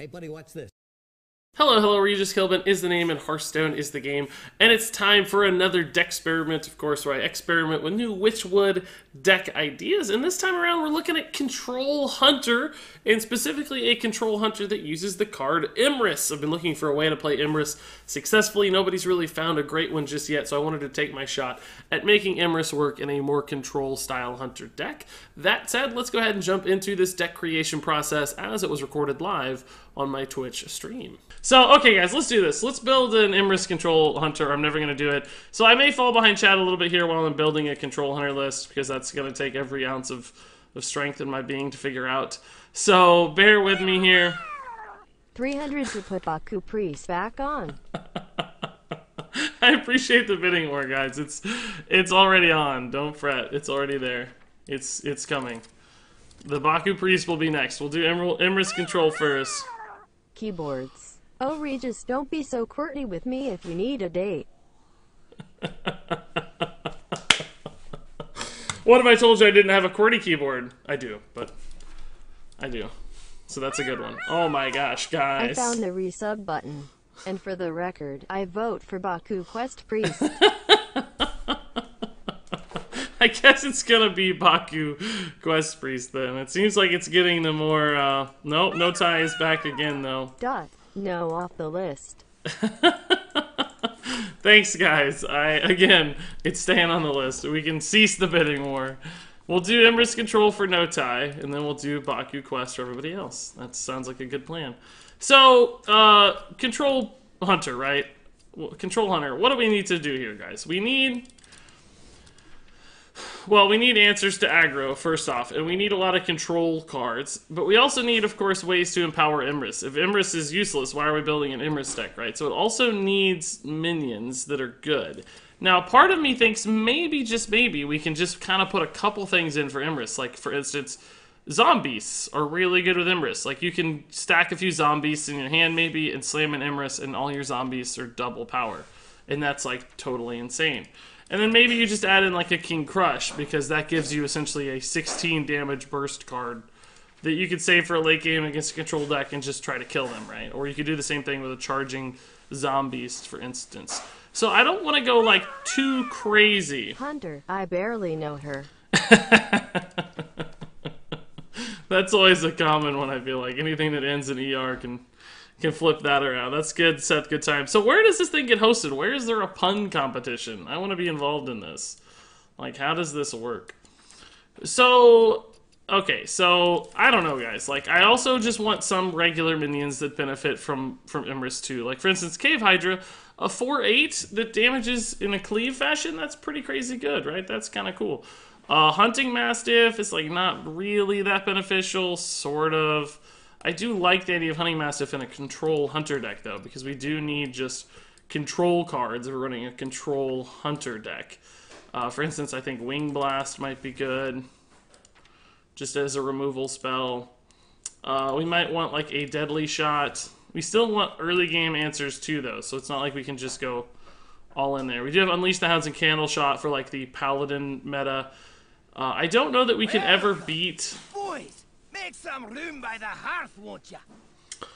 Hey, buddy, watch this. Hello, hello, Regis Kilbin is the name and Hearthstone is the game, and it's time for another Decksperiment, of course, where I experiment with new Witchwood deck ideas, and this time around we're looking at Control Hunter, and specifically a Control Hunter that uses the card Emeriss. I've been looking for a way to play Emeriss successfully. Nobody's really found a great one just yet, so I wanted to take my shot at making Emeriss work in a more control-style Hunter deck. That said, let's go ahead and jump into this deck creation process as it was recorded live on my Twitch stream. So, okay guys, let's do this. Let's build an Emeriss Control Hunter. I'm never going to do it. So I may fall behind chat a little bit here while I'm building a Control Hunter list, because that's going to take every ounce of strength in my being to figure out. So, bear with me here. 300 to put Baku Priest back on. I appreciate the bidding war, guys. It's already on. Don't fret. It's already there. It's coming. The Baku Priest will be next. We'll do Emeriss Control first. Keyboards. Oh, Regis, don't be so quirky with me if you need a date. What if I told you I didn't have a QWERTY keyboard? I do, but I do. So that's a good one. Oh my gosh, guys. I found the resub button. And for the record, I vote for Baku Quest Priest. I guess it's gonna be Baku Quest Priest then. It seems like it's getting the more, nope, no tie is back again though. No, off the list. Thanks guys. Again, it's staying on the list. We can cease the bidding war. We'll do Emeriss Control for no tie, and then we'll do Baku Quest for everybody else. That sounds like a good plan. So, Control Hunter, right? Control Hunter, what do we need to do here, guys? We need answers to aggro, first off, and we need a lot of control cards, but we also need, of course, ways to empower Emeriss. If Emeriss is useless, why are we building an Emeriss deck, right? So it also needs minions that are good. Now, part of me thinks maybe, just maybe, we can just kind of put a couple things in for Emeriss. Like, for instance, zombies are really good with Emeriss. Like, you can stack a few zombies in your hand, maybe, and slam an Emeriss, and all your zombies are double power. And that's, like, totally insane. And then maybe you just add in like a King Crush, because that gives you essentially a 16 damage burst card that you could save for a late game against a control deck and just try to kill them, right? Or you could do the same thing with a charging zombies, for instance. So I don't want to go like too crazy. Hunter, I barely know her. That's always a common one, I feel like. Anything that ends in ER can flip that around. That's good, Seth. Good time. So where does this thing get hosted? Where is there a pun competition? I want to be involved in this. Like, how does this work? So, okay, so I don't know, guys. Like, I also just want some regular minions that benefit from Emeriss too. Like, for instance, Cave Hydra, a 4/8 that damages in a cleave fashion. That's pretty crazy good, right? That's kind of cool. Hunting Mastiff is like not really that beneficial, sort of. I do like the idea of Hunting Mastiff in a Control Hunter deck, though, because we do need just control cards if we're running a Control Hunter deck. For instance, I think Wing Blast might be good, just as a removal spell. We might want, like, a Deadly Shot. We still want early game answers, too, though, so it's not like we can just go all in there. We do have Unleash the Hounds and Candle Shot for, like, the Paladin meta. I don't know that we can ever beat... Boys! Make some room by the hearth, won't ya?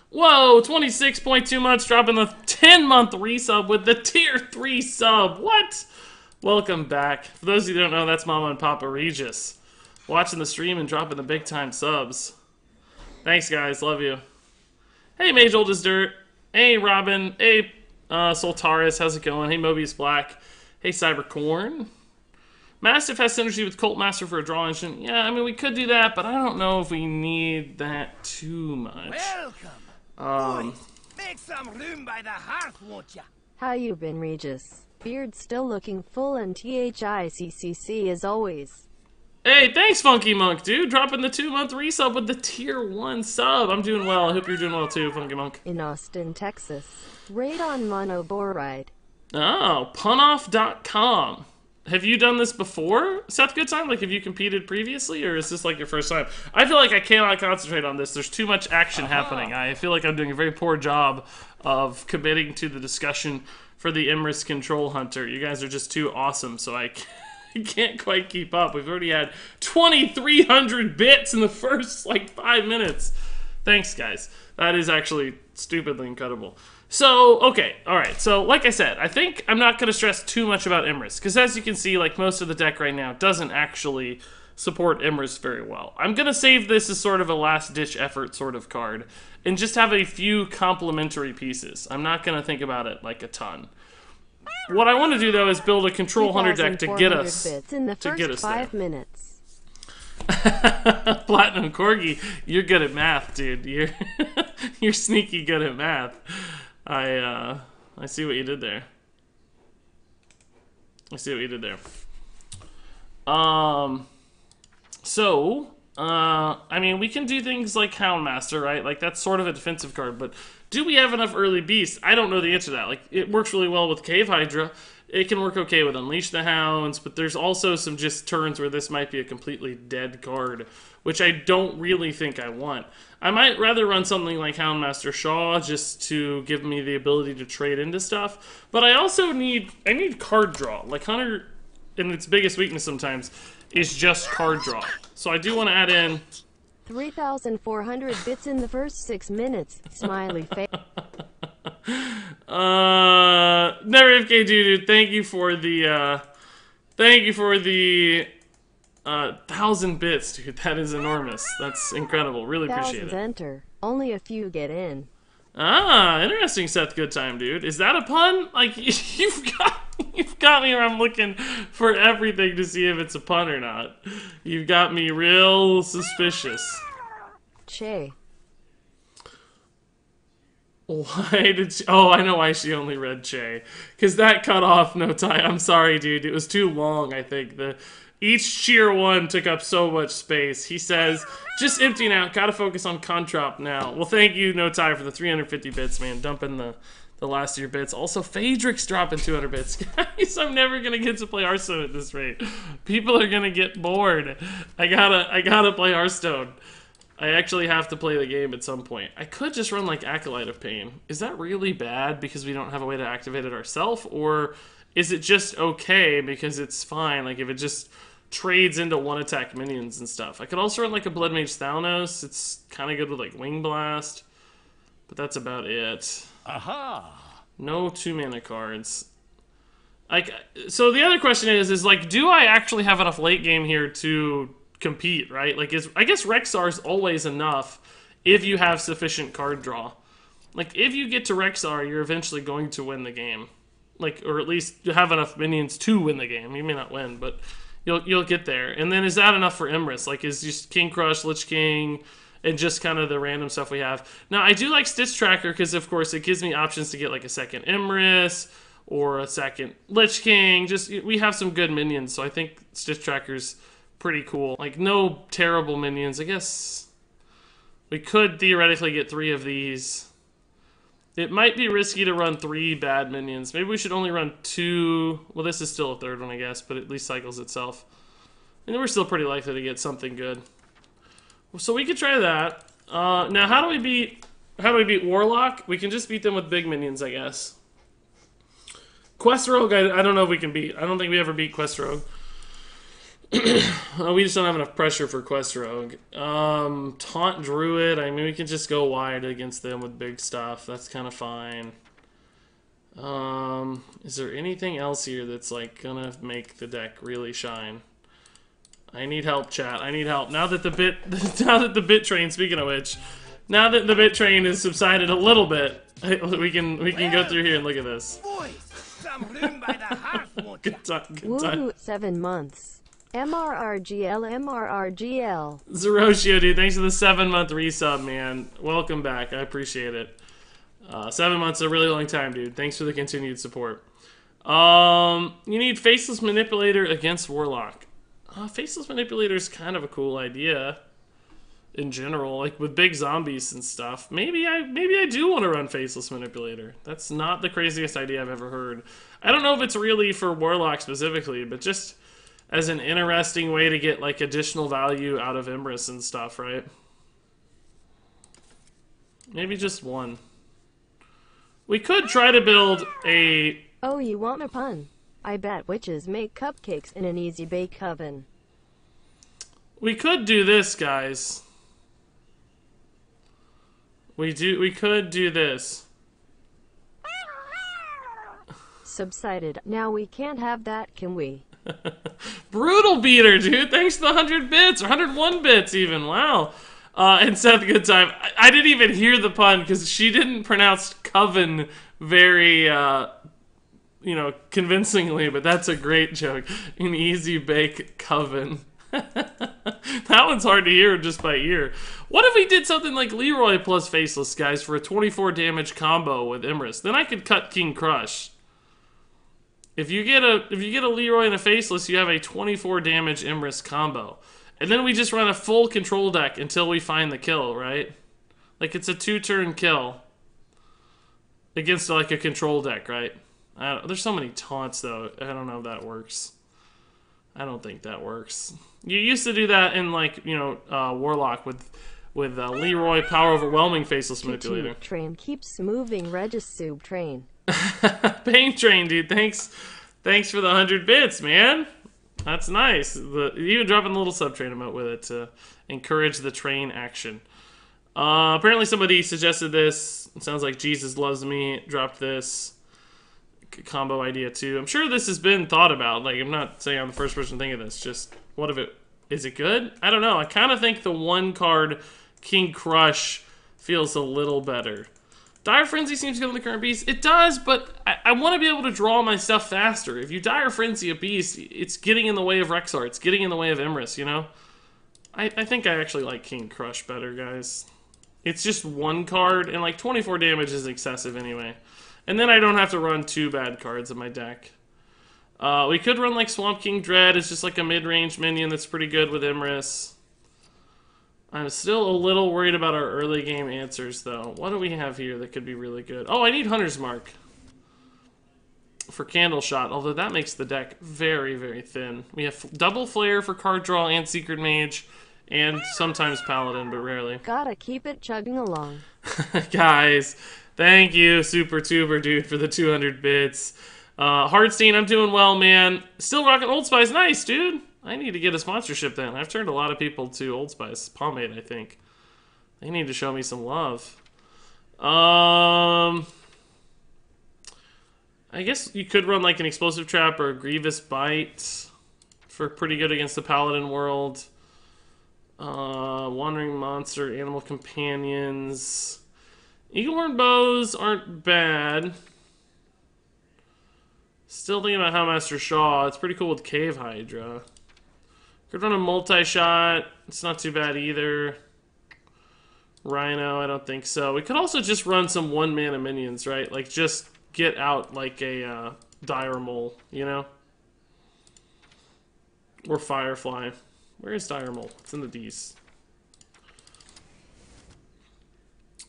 Whoa, 26.2 months, dropping the 10-month resub with the tier 3 sub. What? Welcome back. For those of you who don't know, that's Mama and Papa Regis. Watching the stream and dropping the big-time subs. Thanks, guys. Love you. Hey, Mage Old as Dirt. Hey, Robin. Hey, Soltaris. How's it going? Hey, Mobius Black. Hey, Cybercorn. Mastiff has synergy with Cult Master for a draw engine. Yeah, I mean, we could do that, but I don't know if we need that too much. Welcome. Boys, make some room by the hearth, won't ya? How you been, Regis? Beard still looking full and THICCC as always. Hey, thanks, Funky Monk, dude. Dropping the 2-month resub with the tier 1 sub. I'm doing well. I hope you're doing well, too, Funky Monk. In Austin, Texas. Radon monoboride. Oh, punoff.com. Have you done this before, Seth Goodtime? Like, have you competed previously, or is this like your first time? I feel like I cannot concentrate on this. There's too much action happening. I feel like I'm doing a very poor job of committing to the discussion for the Emeriss Control Hunter. You guys are just too awesome, so I can't quite keep up. We've already had 2,300 bits in the first, like, 5 minutes. Thanks, guys. That is actually stupidly incredible. So, okay, alright. So, like I said, I think I'm not going to stress too much about Emeriss, because as you can see, like, most of the deck right now doesn't actually support Emeriss very well. I'm going to save this as sort of a last-ditch effort sort of card, and just have a few complementary pieces. I'm not going to think about it, like, a ton. What I want to do, though, is build a Control Hunter deck to get us bits in the first 5 minutes. Platinum Corgi, you're good at math, dude. You're sneaky good at math. I see what you did there. I mean, we can do things like Houndmaster, right? Like, that's sort of a defensive card, but do we have enough early beasts? I don't know the answer to that. Like, it works really well with Cave Hydra. It can work okay with Unleash the Hounds, but there's also some just turns where this might be a completely dead card, which I don't really think I want. I might rather run something like Houndmaster Shaw just to give me the ability to trade into stuff, but I also need card draw. Like, Hunter, and its biggest weakness sometimes, is just card draw. So I do want to add in 3,400 bits in the first 6 minutes. Smiley face. Never FK dude, thank you for the 1,000 bits, dude. That is enormous. That's incredible. Really appreciate it. Thousands enter. Only a few get in. Ah, interesting, Seth. Good time, dude. Is that a pun? Like, you've got me where I'm looking for everything to see if it's a pun or not. You've got me real suspicious. Che. Why did she... Oh, I know why she only read Che. Because that cut off no time. I'm sorry, dude. It was too long, I think. Each cheer one took up so much space. He says, just emptying out. Gotta focus on Contrap now. Well, thank you, No Tie, for the 350 bits, man. Dumping the last of your bits. Also, Phaedrix dropping 200 bits. Guys, I'm never gonna get to play Hearthstone at this rate. People are gonna get bored. I gotta play Hearthstone. I actually have to play the game at some point. I could just run like Acolyte of Pain. Is that really bad because we don't have a way to activate it ourselves? Or is it just okay because it's fine? Like if it just trades into one attack minions and stuff. I could also run like a Blood Mage Thalnos. It's kind of good with like Wing Blast. But that's about it. Aha! No 2-mana cards. Like, so the other question is like, do I actually have enough late game here to compete, right? Like, I guess Rexar's always enough if you have sufficient card draw. Like, if you get to Rexar, you're eventually going to win the game. Like, or at least you have enough minions to win the game. You may not win, but you'll get there. And then is that enough for Emeriss? Like, is just King Crush, Lich King, and just kind of the random stuff we have. Now, I do like Stitch Tracker because, of course, it gives me options to get, like, a second Emeriss or a second Lich King. Just, we have some good minions, so I think Stitch Tracker's pretty cool. Like, no terrible minions. I guess we could theoretically get 3 of these. It might be risky to run 3 bad minions. Maybe we should only run 2. Well, this is still a third one, I guess, but at least cycles itself. And we're still pretty likely to get something good. So we could try that. Now, how do we beat Warlock? We can just beat them with big minions, I guess. Quest Rogue, I don't know if we can beat. I don't think we ever beat Quest Rogue. We just don't have enough pressure for Quest Rogue. Taunt Druid, I mean, we can just go wide against them with big stuff. That's kind of fine. Is there anything else here that's, like, gonna make the deck really shine? I need help, chat. I need help. Now that the bit train, speaking of which, now that the bit train has subsided a little bit, we can go through here and look at this. Some room by the hearth, won't ya? Good time. Woohoo, 7 months. MRRGL. Zeroshio, dude, thanks for the 7-month resub, man. Welcome back. I appreciate it. 7 months is a really long time, dude. Thanks for the continued support. You need Faceless Manipulator against Warlock. Faceless Manipulator is kind of a cool idea in general, like with big zombies and stuff. Maybe I do want to run Faceless Manipulator. That's not the craziest idea I've ever heard. I don't know if it's really for Warlock specifically, but just as an interesting way to get like additional value out of Emeriss and stuff, right? Maybe just one. We could try to build a... Oh, you want a pun? I bet witches make cupcakes in an easy bake oven. We could do this, guys. We could do this. Subsided. Now we can't have that, can we? Brutal beater, dude. Thanks to the 100 bits, or 101 bits even. Wow. And Seth, good time. I didn't even hear the pun because she didn't pronounce coven very, convincingly, but that's a great joke. An easy bake coven. That one's hard to hear just by ear. What if we did something like Leroy plus Faceless, guys, for a 24 damage combo with Emeriss? Then I could cut King Crush. If you get a Leroy and a Faceless, you have a 24 damage Emeriss combo. And then we just run a full control deck until we find the kill, right? Like, it's a 2-turn kill against, like, a control deck, right? There's so many taunts, though. I don't know if that works. I don't think that works. You used to do that in, like, Warlock with Leroy, Power Overwhelming, Faceless Manipulator. Train keeps moving, Regisub train. Pain Train, dude. Thanks for the 100 bits, man. That's nice. Even dropping a little sub-train emote with it to encourage the train action. Apparently somebody suggested this. It sounds like Jesus Loves Me dropped this combo idea too. I'm sure this has been thought about. Like, I'm not saying I'm the first person to think of this. Just, what if is it good? I don't know. I kind of think the one card King Crush feels a little better. Dire Frenzy seems good on the current beast. It does, but I want to be able to draw my stuff faster. If you Dire Frenzy a beast, it's getting in the way of Rexar. It's getting in the way of Emeriss, you know? I think I actually like King Crush better, guys. It's just one card, and like 24 damage is excessive anyway. And then I don't have to run 2 bad cards in my deck. We could run like Swamp King Dread. It's just like a mid-range minion that's pretty good with Emeriss. I'm still a little worried about our early game answers, though. What do we have here that could be really good? Oh, I need Hunter's Mark for Candle Shot, although that makes the deck very, very thin. We have double Flare for card draw and Secret Mage, and sometimes Paladin, but rarely. Gotta keep it chugging along. Guys, thank you, Super Tuber Dude, for the 200 bits. Hearthstone, I'm doing well, man. Still rocking Old Spice. Nice, dude. I need to get a sponsorship then. I've turned a lot of people to Old Spice. Pomade, I think. They need to show me some love. I guess you could run like an Explosive Trap or a Grievous Bite for pretty good against the Paladin world. Wandering Monster, Animal Companions. Eaglehorn Bows aren't bad. Still thinking about Houndmaster Shaw. It's pretty cool with Cave Hydra. Could run a multi-shot. It's not too bad either. Rhino, I don't think so. We could also just run some 1-mana minions, right? Like, just get out like a Dire Mole, you know? Or Firefly. Where is Dire Mole? It's in the D's.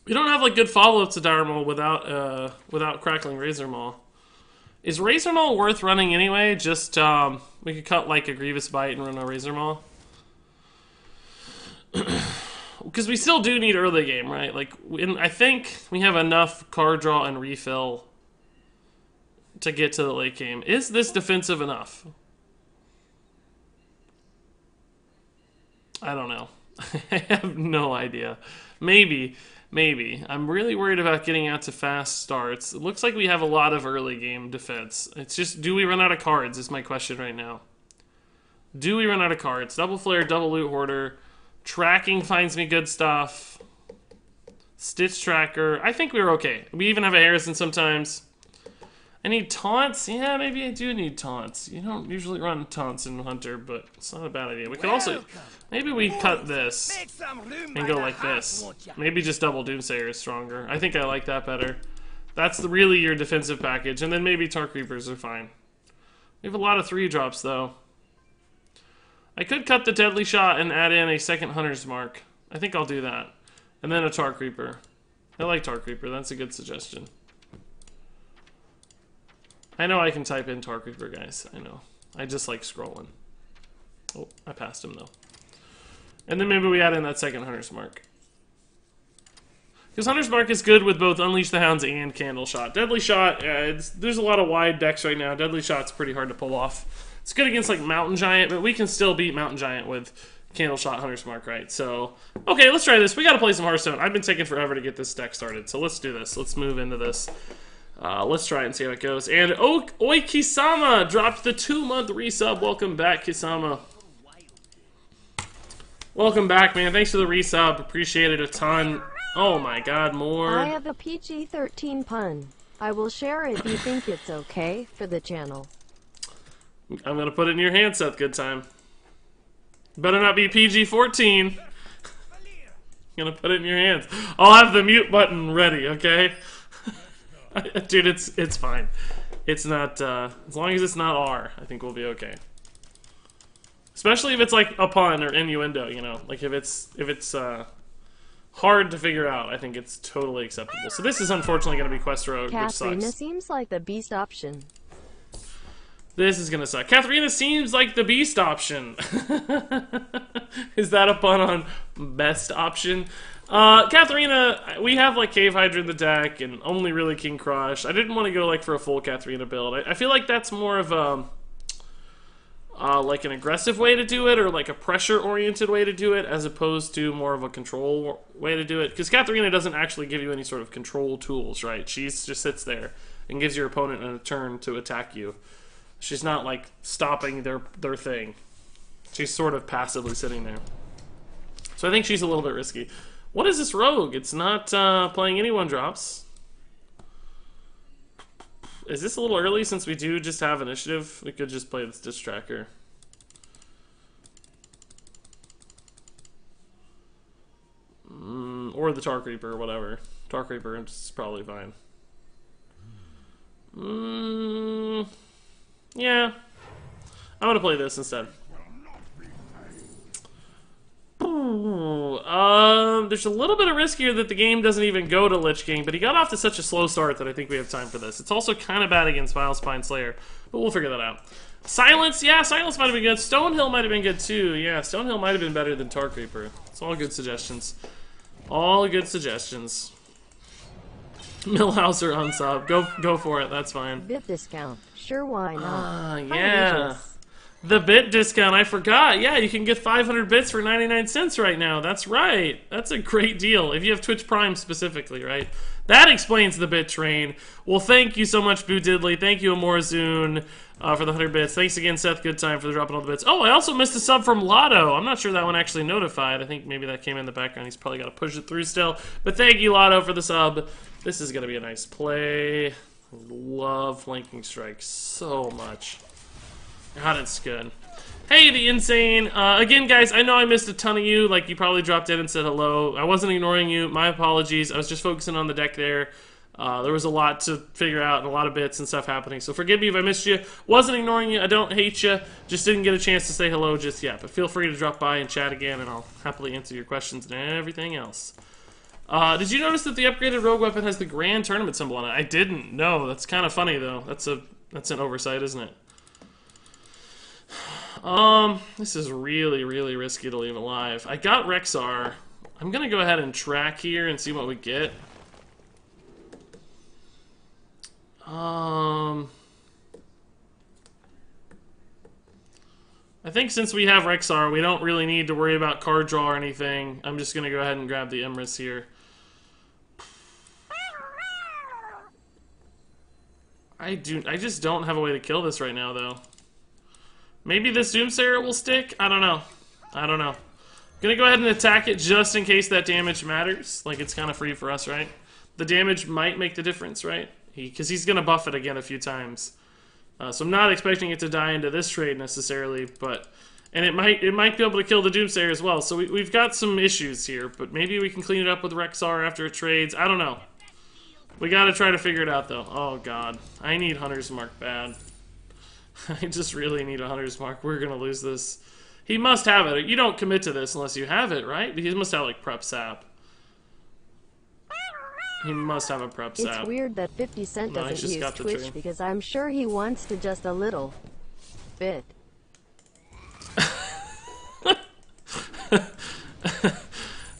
We don't have like good follow-ups to Dire Mole without Crackling Razor Maw. Is Razor Maw worth running anyway? Just, we could cut like a Grievous Bite and run a Razor Maw. Because we still do need early game, right? Like, I think we have enough card draw and refill to get to the late game. Is this defensive enough? I don't know. I have no idea. Maybe. I'm really worried about getting out to fast starts. It looks like we have a lot of early game defense. It's just, do we run out of cards is my question right now. Do we run out of cards? Double Flare, double Loot Hoarder. Tracking finds me good stuff. Stitch Tracker. I think we're okay. We even have a Harrison sometimes. I need taunts? Yeah, maybe I do need taunts. You don't usually run taunts in Hunter, but it's not a bad idea. We could also... Maybe we cut this and go like this. Maybe just double Doomsayer is stronger. I think I like that better. That's really your defensive package. And then maybe Tark Reapers are fine. We have a lot of 3-drops, though. I could cut the Deadly Shot and add in a second Hunter's Mark. I think I'll do that. And then a Tark Reaper. I like Tark Reaper. That's a good suggestion. I know I can type in Tark Reaper, guys. I know. I just like scrolling. Oh, I passed him, though. And then maybe we add in that second Hunter's Mark. Because Hunter's Mark is good with both Unleash the Hounds and Candle Shot. Deadly Shot, there's a lot of wide decks right now. Deadly Shot's pretty hard to pull off. It's good against like Mountain Giant, but we can still beat Mountain Giant with Candle Shot Hunter's Mark, right? So, okay, let's try this. We gotta play some Hearthstone. I've been taking forever to get this deck started, so let's do this. Let's move into this. Let's try it and see how it goes. And Oi Kisama dropped the 2-month resub. Welcome back, Kisama. Welcome back, man. Thanks for the resub. Appreciate it a ton. Oh my god, more. I have a PG-13 pun. I will share it if you think it's okay for the channel. I'm gonna put it in your hand, Seth. Good time. Better not be PG-14. Gonna put it in your hands. I'll have the mute button ready, okay? Dude, it's fine. It's not, as long as it's not R, I think we'll be okay. Especially if it's like a pun or innuendo, you know? Like if it's hard to figure out, I think it's totally acceptable. So this is unfortunately gonna be Quest Rogue, which Katharina sucks. seems like the beast option. This is gonna suck. Katharina seems like the beast option. Is that a pun on best option? Katharina, we have like Cave Hydra in the deck and only really King Crush. I didn't want to go like for a full Katharina build. I feel like that's more of a like an aggressive way to do it, or like a pressure-oriented way to do it, as opposed to more of a control way to do it. Because Katharina doesn't actually give you any sort of control tools, right? She just sits there and gives your opponent a turn to attack you. She's not like stopping their thing. She's sort of passively sitting there. So I think she's a little bit risky. What is this rogue? It's not playing any 1-drops. Is this a little early since we do just have initiative? We could just play this Disc Tracker. Or the Tark Reaper, or whatever. Tark Reaper is probably fine. Yeah. I'm gonna play this instead. There's a little bit of risk here that the game doesn't even go to Lich King, but he got off to such a slow start that I think we have time for this. It's also kind of bad against Vilespine Slayer, but we'll figure that out. Silence, yeah, Silence might have been good. Stonehill might have been good too. Yeah, Stonehill might have been better than Tark Reaper. It's all good suggestions. All good suggestions. Millhauser unsub. Go for it, that's fine. Bit discount. Sure, why not? Yeah. Outrageous. The bit discount, I forgot. Yeah, you can get 500 bits for 99 cents right now. That's right. That's a great deal. If you have Twitch Prime specifically, right? That explains the bit train. Well, thank you so much, Boo Diddley. Thank you, Amorazun, for the 100 bits. Thanks again, Seth Goodtime, for dropping all the bits. Oh, I also missed a sub from Lotto. I'm not sure that one actually notified. I think maybe that came in the background. He's probably got to push it through still. But thank you, Lotto, for the sub. This is going to be a nice play. I love flanking strikes so much. God, it's good. Hey, the Insane. Again, guys, I know I missed a ton of you. Like, you probably dropped in and said hello. I wasn't ignoring you. My apologies. I was just focusing on the deck there. There was a lot to figure out and a lot of bits and stuff happening. So forgive me if I missed you. Wasn't ignoring you. I don't hate you. Just didn't get a chance to say hello just yet. But feel free to drop by and chat again, and I'll happily answer your questions and everything else. Did you notice that the upgraded rogue weapon has the grand tournament symbol on it? I didn't. No, that's kind of funny, though. That's an oversight, isn't it? This is really, really risky to leave alive. I got Rexar. I'm gonna go ahead and track here and see what we get. I think since we have Rexar, we don't really need to worry about card draw or anything. I'm just gonna go ahead and grab the Emeriss here. I just don't have a way to kill this right now, though. Maybe this Doomsayer will stick? I don't know. Gonna go ahead and attack it just in case that damage matters. Like, it's kind of free for us, right? The damage might make the difference, right? Because he's gonna buff it again a few times. So I'm not expecting it to die into this trade necessarily, but... And it might be able to kill the Doomsayer as well. So we've got some issues here, but maybe we can clean it up with Rexar after it trades. I don't know. We gotta try to figure it out, though. Oh, God. I need Hunter's Mark bad. I just really need a Hunter's Mark. We're gonna lose this. He must have it. You don't commit to this unless you have it, right? He must have, like, prep sap. He must have a prep sap. It's weird that 50 Cent doesn't use Twitch because I'm sure he wants to just a little bit.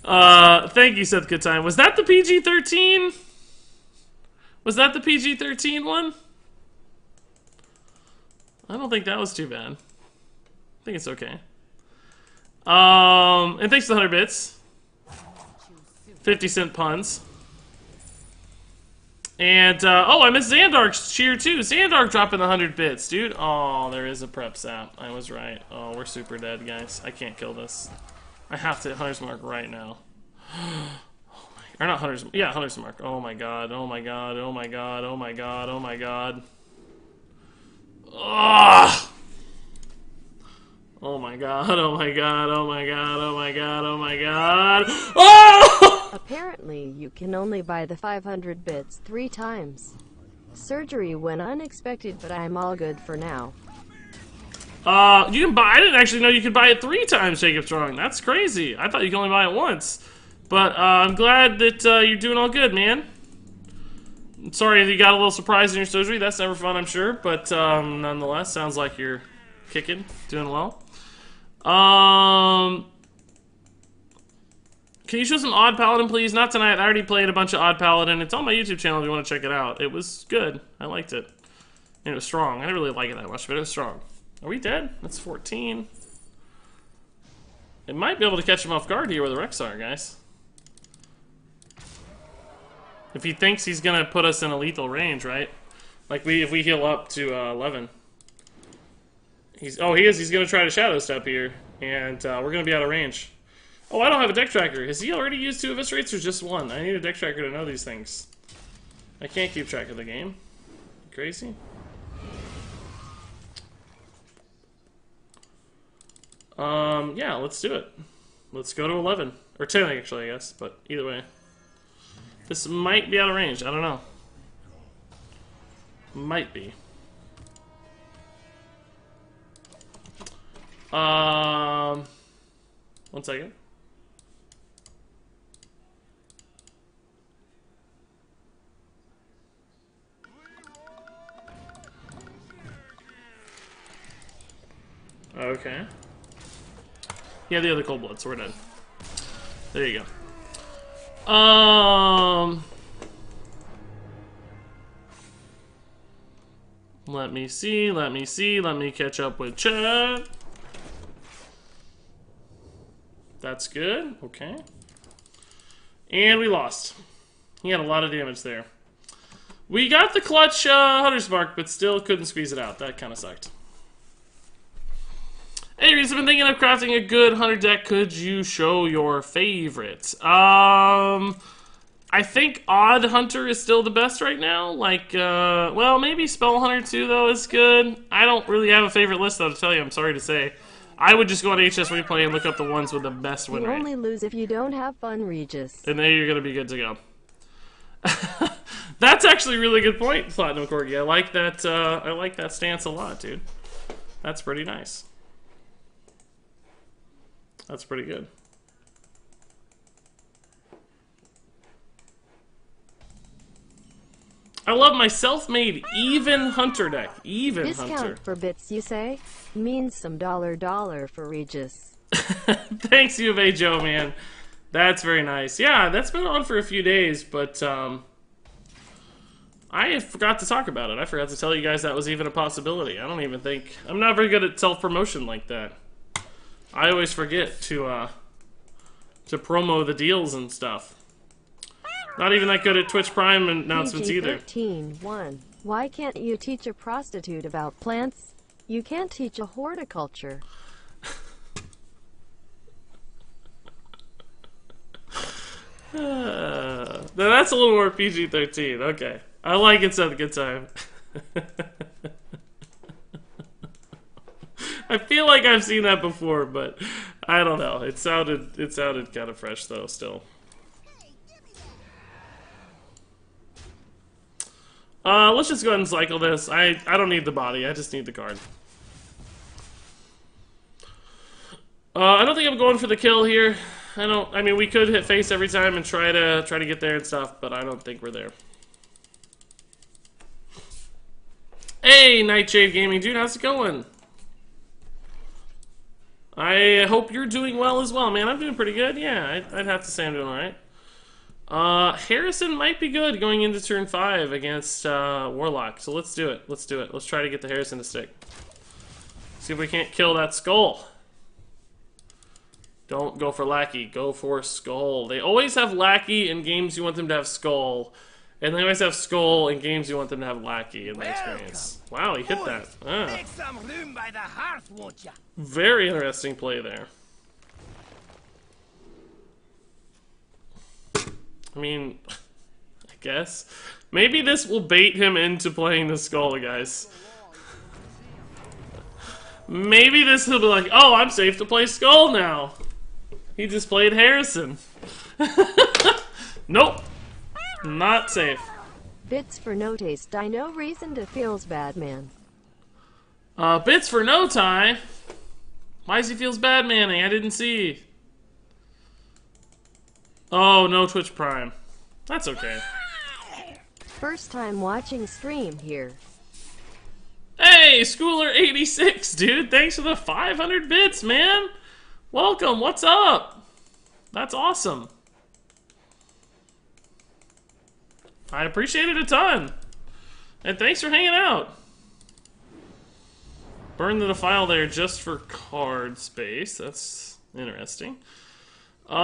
Thank you, Seth Goodtime. Was that the PG-13? Was that the PG-13 one? I don't think that was too bad. I think it's okay. And thanks to the 100 bits. 50-cent puns. And, oh, I missed Xandark's cheer, too. Xandark dropping the 100 bits, dude. Oh, there is a prep sap. I was right. Oh, we're super dead, guys. I can't kill this. I have to hit Hunter's Mark right now. Oh my, or not Hunter's, yeah, Hunter's Mark. Oh my god, oh my god, oh my god, oh my god, oh my god. Ugh! Oh my god, oh my god, oh my god, oh my god, oh my god. Oh! Apparently, you can only buy the 500 bits 3 times. Surgery went unexpected, but I'm all good for now. You can buy, I didn't actually know you could buy it 3 times, Jacob Strong. That's crazy. I thought you could only buy it once. But, I'm glad that, you're doing all good, man. I'm sorry that you got a little surprise in your surgery. That's never fun, I'm sure. But, nonetheless, sounds like you're kicking, doing well. Can you show some Odd Paladin, please? Not tonight. I already played a bunch of Odd Paladin. It's on my YouTube channel if you want to check it out. It was good. I liked it. And it was strong. I didn't really like it that much, but it was strong. Are we dead? That's 14. It might be able to catch him off guard here where the wrecks are, guys. If he thinks he's going to put us in a lethal range, right? Like, if we heal up to 11. Oh, he is. He's going to try to Shadow Step here. And we're going to be out of range. Oh, I don't have a deck tracker. Has he already used 2 eviscerates or just 1? I need a deck tracker to know these things. I can't keep track of the game. Crazy. Yeah, let's do it. Let's go to 11. Or 10, actually, I guess. But either way. This might be out of range. I don't know. Might be. One second. Okay. Yeah, the other cold blood, so we're done. There you go. Let me see, let me catch up with chat. That's good, okay. And we lost. He had a lot of damage there. We got the clutch Hunter's Mark, but still couldn't squeeze it out. That kind of sucked. Hey, Reese, I've been thinking of crafting a good hunter deck. Could you show your favorite? I think Odd Hunter is still the best right now. Like, well, maybe Spell Hunter too, though, is good. I don't really have a favorite list, though, to tell you. I'm sorry to say. I would just go on HS Replay and look up the ones with the best win rate. You only lose if you don't have fun, Regis. And then you're going to be good to go. That's actually a really good point, Platinum Corgi. I like that stance a lot, dude. That's pretty nice. That's pretty good. I love my self-made even hunter deck. Even Discount hunter. for bits, you say? Means some dollar for Regis. Thanks, U of A Joe, man. That's very nice. Yeah, that's been on for a few days, but I forgot to talk about it. I forgot to tell you guys that was even a possibility. I don't even think... I'm not very good at self-promotion like that. I always forget to promo the deals and stuff. Not even that good at Twitch Prime announcements either. PG-13-1. Why can't you teach a prostitute about plants? You can't teach a horticulture. Now that's a little more PG-13. Okay. I like it, so good time. I feel like I've seen that before, but I don't know. It sounded kind of fresh though. Still. Let's just go ahead and cycle this. I don't need the body. I just need the card. I don't think I'm going for the kill here. I mean, we could hit face every time and try to get there and stuff, but I don't think we're there. Hey, Nightshade Gaming, dude, how's it going? I hope you're doing well as well, man. I'm doing pretty good. Yeah, I'd have to say I'm doing alright. Harrison might be good going into turn 5 against Warlock. So let's do it. Let's do it. Let's try to get the Harrison to stick. See if we can't kill that skull. Don't go for Lackey. Go for Skull. They always have Lackey in games you want them to have Skull. And they always have Skull in games you want them to have Lackey, in my experience. Wow, he hit that. Ah. Make some room by the hearth, won't ya? Very interesting play there. I mean, I guess. Maybe this will bait him into playing the Skull, guys. Maybe this will be like, oh, I'm safe to play Skull now. He just played Harrison. Nope. Not safe. Bits for no taste. I no reason to feels bad, man. Bits for no tie. Why does he feels bad, Manning? I didn't see. Oh, no Twitch Prime. That's okay. First time watching stream here. Hey, Schooler86, dude. Thanks for the 500 bits, man. Welcome. What's up? That's awesome. I appreciate it a ton. And thanks for hanging out. Burn the file there just for card space. That's interesting. We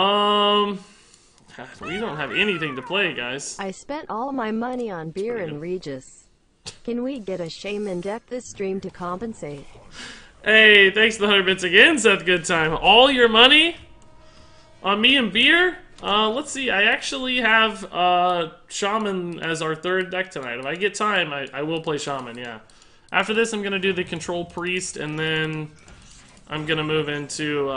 don't have anything to play, guys. I spent all my money on beer and Regis. Can we get a shaman deck this stream to compensate? Hey, thanks for the 100 bits again, Seth. Good time. All your money on me and beer? Let's see. I actually have Shaman as our third deck tonight. If I get time, I will play Shaman, yeah. After this, I'm going to do the Control Priest, and then I'm going to move into...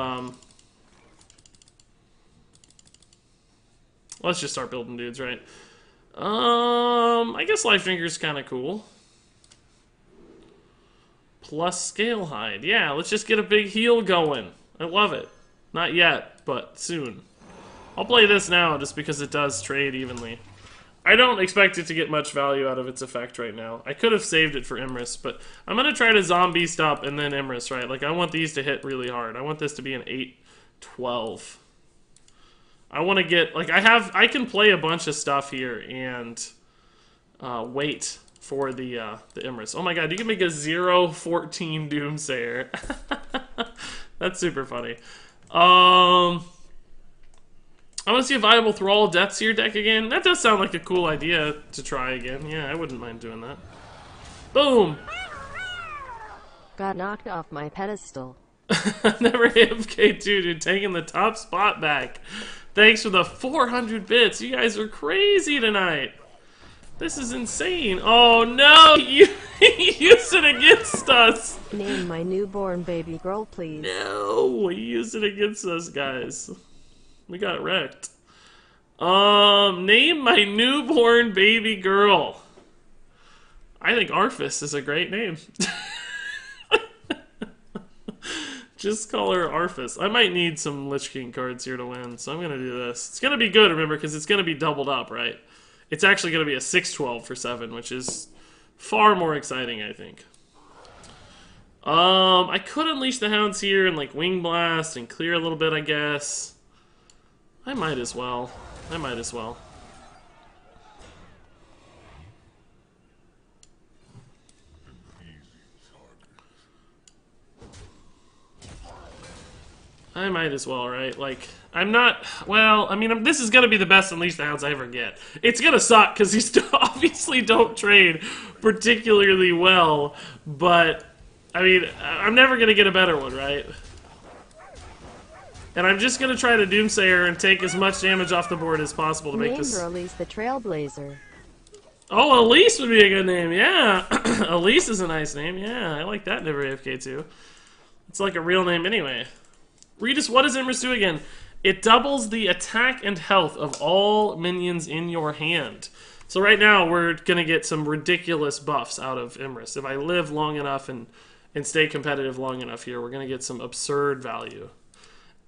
let's just start building dudes, right? I guess Lifefinger's kind of cool. Plus Scale Hide. Yeah, let's just get a big heal going. I love it. Not yet, but soon. I'll play this now just because it does trade evenly. I don't expect it to get much value out of its effect right now. I could have saved it for Emeriss, but I'm going to try to zombie stop and then Emeriss, right? Like, I want these to hit really hard. I want this to be an 8-12. I want to get, like, I can play a bunch of stuff here and wait for the Emeriss. Oh my god, you can make a 0-14 Doomsayer. That's super funny. I want to see a viable Thrall Deathseer deck again. That does sound like a cool idea to try again. Yeah, I wouldn't mind doing that. Boom! Got knocked off my pedestal. Never AFK2, dude. Taking the top spot back. Thanks for the 400 bits. You guys are crazy tonight. This is insane. Oh no! You used it against us! Name my newborn baby girl, please. No! You used it against us, guys. We got wrecked. Name my newborn baby girl. I think Arphis is a great name. Just call her Arphis. I might need some Lich King cards here to win, so I'm going to do this. It's going to be good, remember, because it's going to be doubled up, right? It's actually going to be a 6-12 for 7, which is far more exciting, I think. I could Unleash the Hounds here and, like, Wing Blast and clear a little bit, I guess. I might as well. I might as well. I might as well, right? Like, I'm not... Well, I mean, this is going to be the best Unleash the Hounds I ever get. It's going to suck, because these obviously don't trade particularly well, but, I mean, I'm never going to get a better one, right? And I'm just going to try to Doomsayer and take as much damage off the board as possible to make this... Named Elise the Trailblazer. Oh, Elise would be a good name, yeah. Elise is a nice name, yeah. I like that Never AFK too. It's like a real name anyway. Regis, what does Emeriss do again? It doubles the attack and health of all minions in your hand. So right now, we're going to get some ridiculous buffs out of Emeriss. If I live long enough and stay competitive long enough here, we're going to get some absurd value.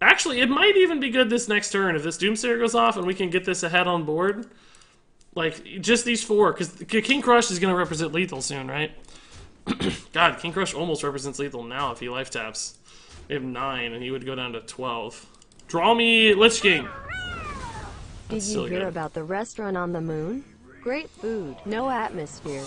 Actually, it might even be good this next turn if this Doomsayer goes off and we can get this ahead on board. Like, just these 4, because King Crush is going to represent lethal soon, right? God, King Crush almost represents lethal now if he life taps. They have 9, and he would go down to 12. Draw me Lich King! Did you hear about the restaurant on the moon? Great food, no atmosphere.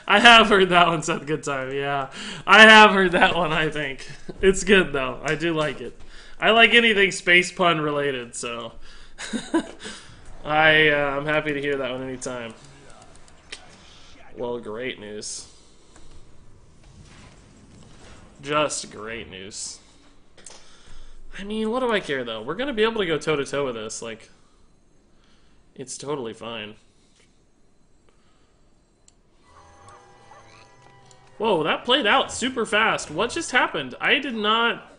I have heard that one said good time, yeah. I have heard that one, I think. It's good, though. I do like it. I like anything space pun related, so... I'm happy to hear that one anytime. Well, great news. Just great news. I mean, what do I care, though? We're gonna be able to go toe-to-toe with this, like... It's totally fine. Whoa, that played out super fast. What just happened? I did not...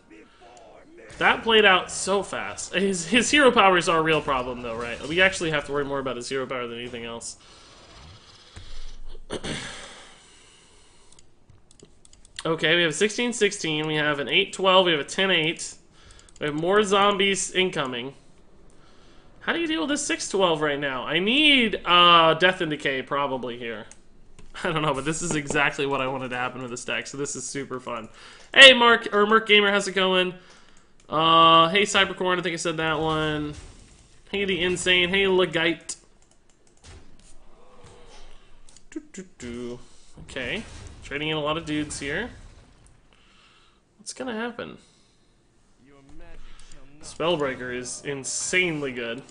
That played out so fast. His hero powers are a real problem, though, right? We actually have to worry more about his hero power than anything else. Okay, we have a 16-16. We have an 8-12. We have a 10-8. We have more zombies incoming. How do you deal with this 6-12 right now? I need Death and Decay probably here. I don't know, but this is exactly what I wanted to happen with this deck, so this is super fun. Hey, Merc Gamer, how's it going? Hey, Cybercorn, I think I said that one. Hey, the Insane. Hey, Legite. Okay, trading in a lot of dudes here. What's gonna happen? Spellbreaker is insanely good.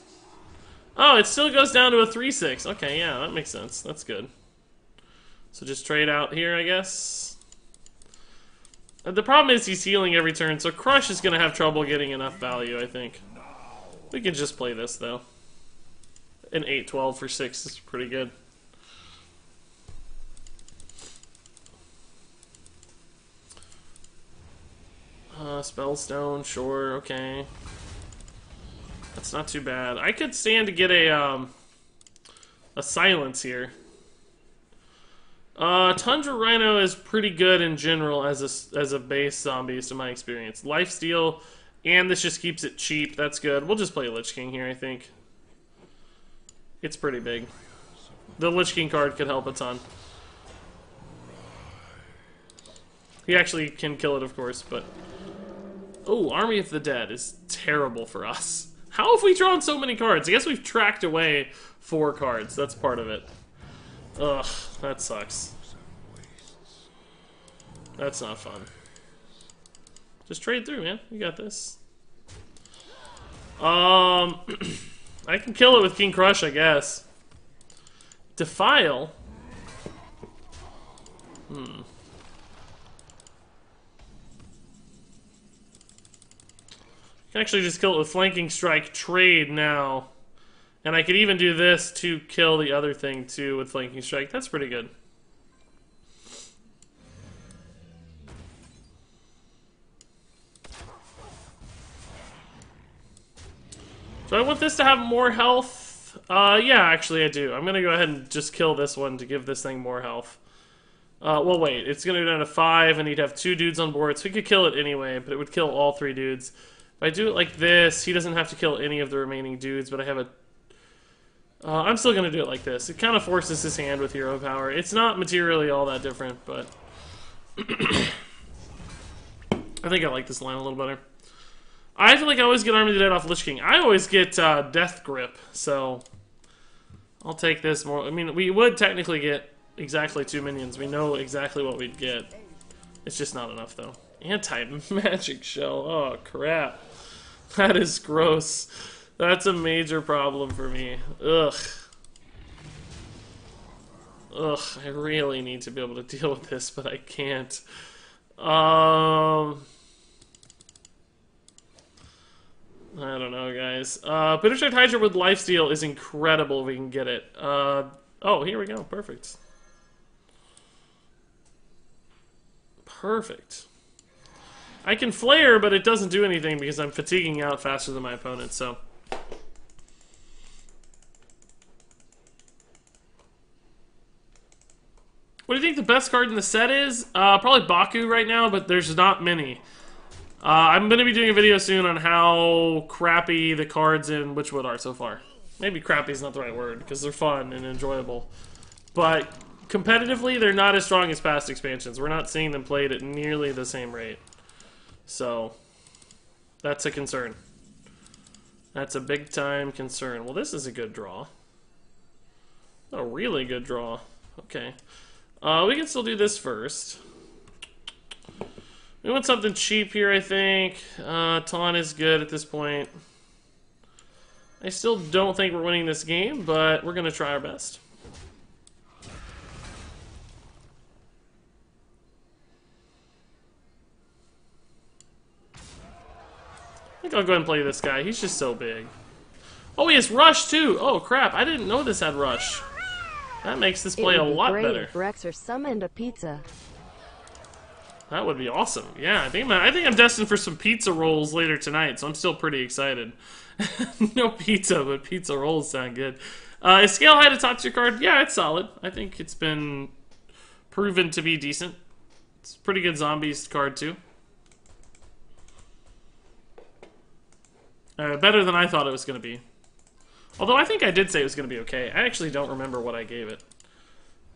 Oh, it still goes down to a 3-6. Okay, yeah, that makes sense. That's good. So just trade out here, I guess. The problem is he's healing every turn, so Crush is going to have trouble getting enough value, I think. We can just play this, though. An 8-12 for 6 is pretty good. Spellstone, sure, okay. That's not too bad. I could stand to get a silence here. Tundra Rhino is pretty good in general as a base zombie, to my experience. Lifesteal, and this just keeps it cheap. That's good. We'll just play Lich King here, I think. It's pretty big. The Lich King card could help a ton. He actually can kill it, of course, but... Oh, Army of the Dead is terrible for us. How have we drawn so many cards? I guess we've tracked away 4 cards. That's part of it. Ugh, that sucks. That's not fun. Just trade through, man. You got this. I can kill it with King Crush, I guess. Defile? Can actually just kill it with Flanking Strike, trade now. And I could even do this to kill the other thing too with Flanking Strike. That's pretty good. Do I want this to have more health? Yeah, actually I do. I'm gonna go ahead and just kill this one to give this thing more health. Well, wait, it's gonna go down to 5 and he'd have 2 dudes on board, so he could kill it anyway, but it would kill all 3 dudes. If I do it like this, he doesn't have to kill any of the remaining dudes, but I have a... I'm still going to do it like this. It kind of forces his hand with hero power. It's not materially all that different, but... I think I like this line a little better. I feel like I always get Army of the Dead off Lich King. I always get Death Grip, so... I'll take this more... I mean, we would technically get exactly 2 minions. We know exactly what we'd get. It's just not enough, though. Anti-magic shell. Oh, crap. That is gross. That's a major problem for me. Ugh. Ugh, I really need to be able to deal with this, but I can't. I don't know, guys. Bittersweet Hydra with Lifesteal is incredible if we can get it. Oh, here we go. Perfect. Perfect. I can flare, but it doesn't do anything because I'm fatiguing out faster than my opponent, so... What do you think the best card in the set is? Probably Baku right now, but there's not many. I'm going to be doing a video soon on how crappy the cards in Witchwood are so far. Maybe crappy is not the right word, because they're fun and enjoyable. But competitively, they're not as strong as past expansions. We're not seeing them played at nearly the same rate. So, that's a concern. That's a big-time concern. Well, this is a good draw. A really good draw. Okay. We can still do this first. We want something cheap here, I think. Taunt is good at this point. I still don't think we're winning this game, but we're going to try our best. I think I'll go ahead and play this guy. He's just so big. Oh, he has Rush, too. Oh, crap. I didn't know this had Rush. That makes this play a lot better. If Rex or summoned a pizza. That would be awesome. Yeah, I think I'm destined for some pizza rolls later tonight, so I'm still pretty excited. No pizza, but pizza rolls sound good. Is Scale High a top tier card? Yeah, it's solid. I think it's been proven to be decent. It's a pretty good zombies card, too. Better than I thought it was going to be. Although I think I did say it was going to be okay. I actually don't remember what I gave it.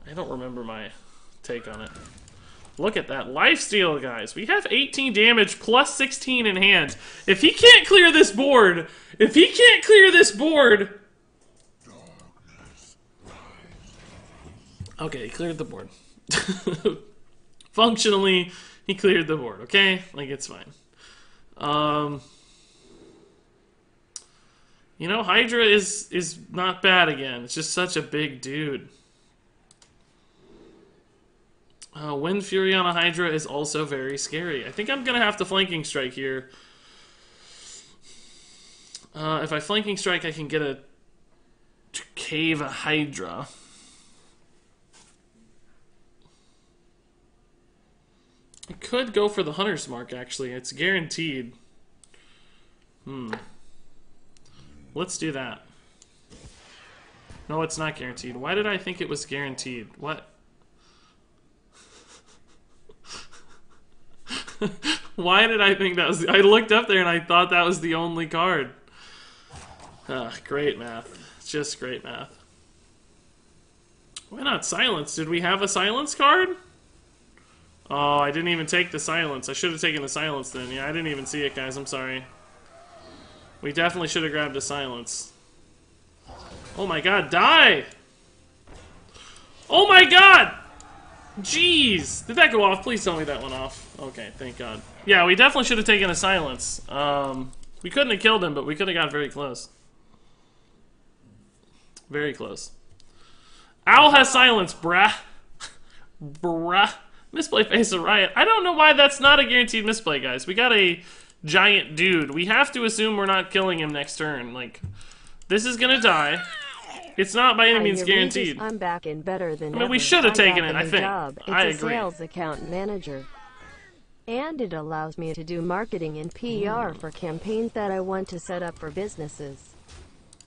I don't remember my take on it. Look at that lifesteal, guys. We have 18 damage plus 16 in hand. If he can't clear this board, Okay, he cleared the board. Functionally, he cleared the board, okay? Like, it's fine. You know, Hydra is not bad again. It's just such a big dude. Wind Fury on a Hydra is also very scary. I think I'm going to have to Flanking Strike here. If I Flanking Strike, I can get a Cave a Hydra. I could go for the Hunter's Mark, actually. It's guaranteed. Let's do that. No, it's not guaranteed. Why did I think it was guaranteed? What? Why did I think that was... I looked up there and I thought that was the only card. Great math. Just great math. Why not Silence? Did we have a Silence card? Oh, I didn't even take the Silence. I should have taken the Silence then. Yeah, I didn't even see it, guys. I'm sorry. We definitely should have grabbed a Silence. Oh my god, die! Oh my god! Jeez! Did that go off? Please tell me that went off. Okay, thank god. Yeah, we definitely should have taken a Silence. We couldn't have killed him, but we could have got very close. Very close. Owl has Silence, brah. Bruh. Misplay Face of Riot. I don't know why that's not a guaranteed misplay, guys. We got a giant dude. We have to assume we're not killing him next turn. Like, this is gonna die. It's not by any means guaranteed. I'm back in better than ever. We should have taken it, I think. I agree. It's a sales account manager. And it allows me to do marketing and PR for campaigns that I want to set up for businesses.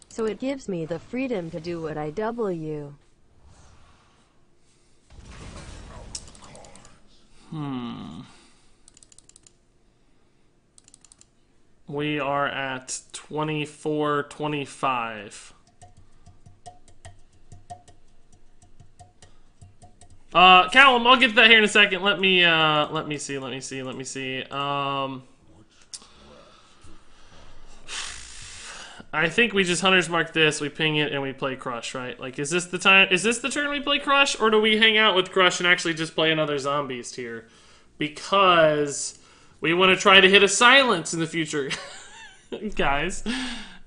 So it gives me the freedom to do what I W. We are at 24-25. Callum, I'll get to that here in a second. Let me see. I think we just Hunter's Mark this, we ping it, and we play Crush, right? Like, is this the time? Is this the turn we play Crush, or do we hang out with Crush and actually just play another Zombies tier? Because we want to try to hit a Silence in the future, guys.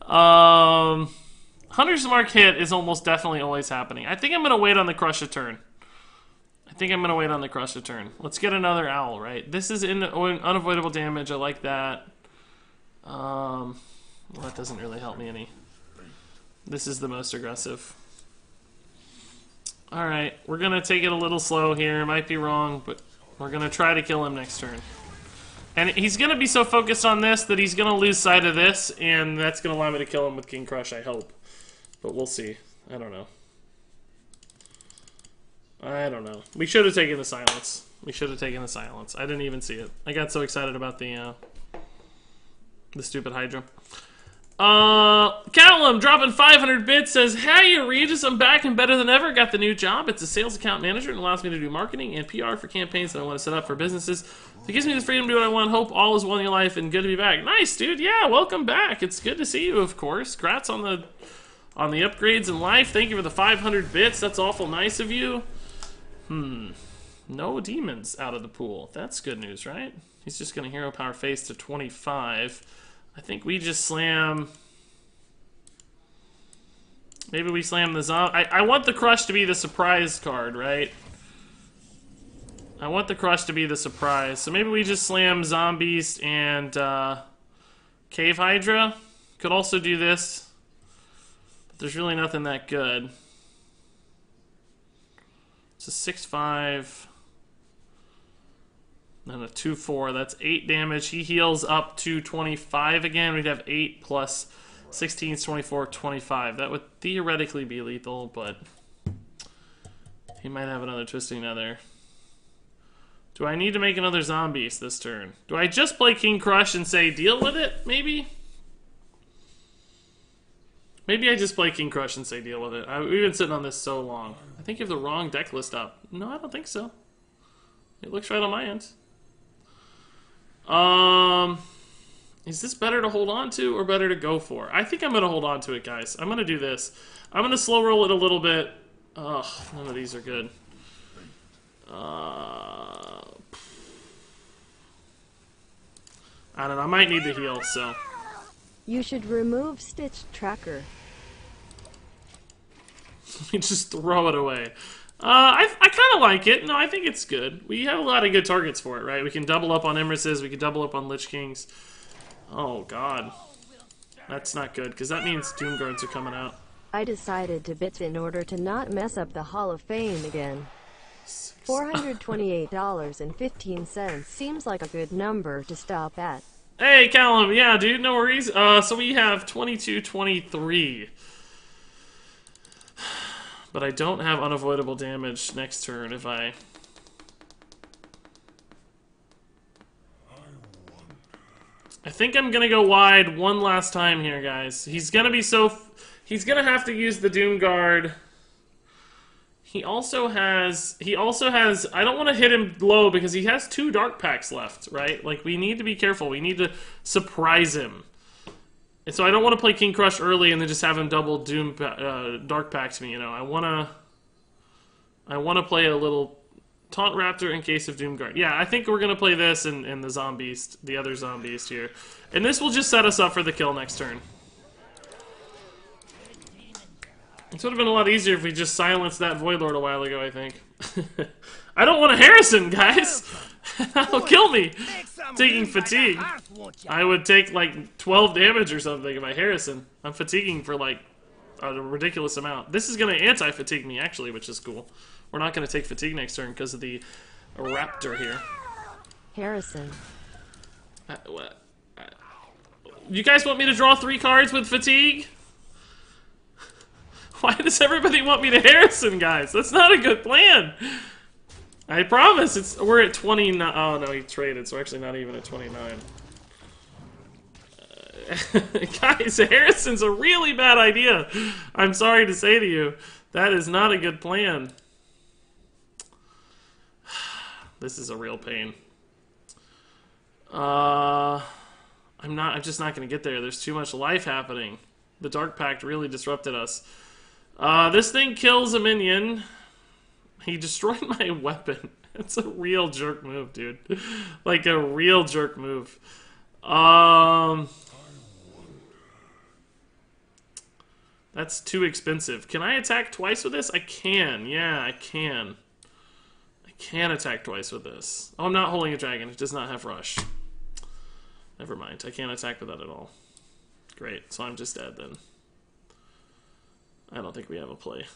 Hunter's Mark hit is almost definitely always happening. I think I'm gonna wait on the Crush a turn. Let's get another Owl, right? This is unavoidable damage. I like that. Well, that doesn't really help me any. This is the most aggressive. Alright, we're going to take it a little slow here. It might be wrong, but we're going to try to kill him next turn. And he's going to be so focused on this that he's going to lose sight of this, and that's going to allow me to kill him with King Crush, I hope. But we'll see. I don't know. We should have taken the Silence. I didn't even see it. I got so excited about the stupid Hydra. Callum dropping 500 bits says, "Hey, Regis, I'm back and better than ever. Got the new job. It's a sales account manager and allows me to do marketing and PR for campaigns that I want to set up for businesses. It gives me the freedom to do what I want. Hope all is well in your life and good to be back." Nice, dude. Yeah, welcome back. It's good to see you, of course. Congrats on the upgrades in life. Thank you for the 500 bits. That's awful nice of you. No demons out of the pool. That's good news, right? He's just going to hero power face to 25. I think we just slam... Maybe we slam the zombie. I want the crush to be the surprise card, right? I want the crush to be the surprise. So maybe we just slam zombies and cave hydra. Could also do this. But there's really nothing that good. It's a 6-5. And a 2-4. That's 8 damage. He heals up to 25 again. We'd have 8 plus 16, 24, 25. That would theoretically be lethal, but he might have another twisting nether. Do I need to make another zombies this turn? Do I just play King Crush and say deal with it, maybe? Maybe I just play King Crush and say deal with it. We've been sitting on this so long. I think you have the wrong deck list up. No, I don't think so. It looks right on my end. Is this better to hold on to or better to go for? I think I'm going to hold on to it, guys. I'm going to do this. I'm going to slow roll it a little bit. Ugh, none of these are good. I don't know. I might need the heal, so... You should remove Stitch Tracker. We just throw it away. I kind of like it. No, I think it's good. We have a lot of good targets for it, right? We can double up on Emerisses. We can double up on Lich Kings. Oh, God. That's not good, because that means Doom Guards are coming out. I decided to bid in order to not mess up the Hall of Fame again. $428.15 seems like a good number to stop at. Hey, Callum. Yeah, dude, no worries. So we have 22-23. But I don't have unavoidable damage next turn if I... I think I'm gonna go wide one last time here, guys. He's gonna be so... He's gonna have to use the Doom Guard. He also has... I don't want to hit him low because he has 2 Dark Packs left, right? Like, we need to be careful. We need to surprise him. And so I don't want to play King Crush early and then just have him double Doom Dark Packs me, you know. I want to play a little Taunt Raptor in case of Doomguard. Yeah, I think we're going to play this and the zombies, the other zombies here. And this will just set us up for the kill next turn. This would have been a lot easier if we just silenced that Void Lord a while ago, I think. I don't want to Harrison, guys! That'll kill me! Taking fatigue. I would take like 12 damage or something if I Harrison. I'm fatiguing for like a ridiculous amount. This is going to anti-fatigue me, actually, which is cool. We're not going to take fatigue next turn because of the Raptor here. Harrison. You guys want me to draw 3 cards with fatigue? Why does everybody want me to Harrison, guys? That's not a good plan. I promise. We're at 29. Oh, no, he traded, so we're actually not even at 29. Guys, Harrison's a really bad idea. I'm sorry to say to you. That is not a good plan. This is a real pain. I'm just not going to get there. There's too much life happening. The Dark Pact really disrupted us. This thing kills a minion. He destroyed my weapon. It's a real jerk move, dude. Like a real jerk move. That's too expensive. Can I attack twice with this? I can. Yeah, I can. I can attack twice with this. Oh, I'm not holding a dragon. It does not have rush. Never mind. I can't attack with that at all. Great. So I'm just dead then. I don't think we have a play.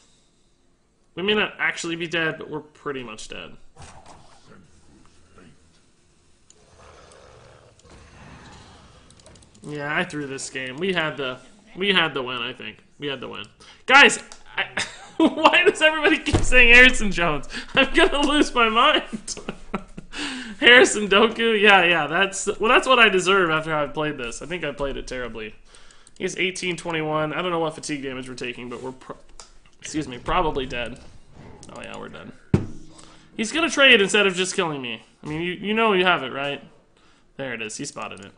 We may not actually be dead, but we're pretty much dead. Yeah, I threw this game. We had the win, I think. We had the win. Guys, why does everybody keep saying Harrison Jones? I'm gonna lose my mind. Harrison Doku? Yeah, that's what I deserve after I've played this. I think I played it terribly. He's 18-21. I don't know what fatigue damage we're taking, but we're probably dead. Oh yeah, we're dead. He's gonna trade instead of just killing me. I mean, you know you have it, right? There it is. He spotted it.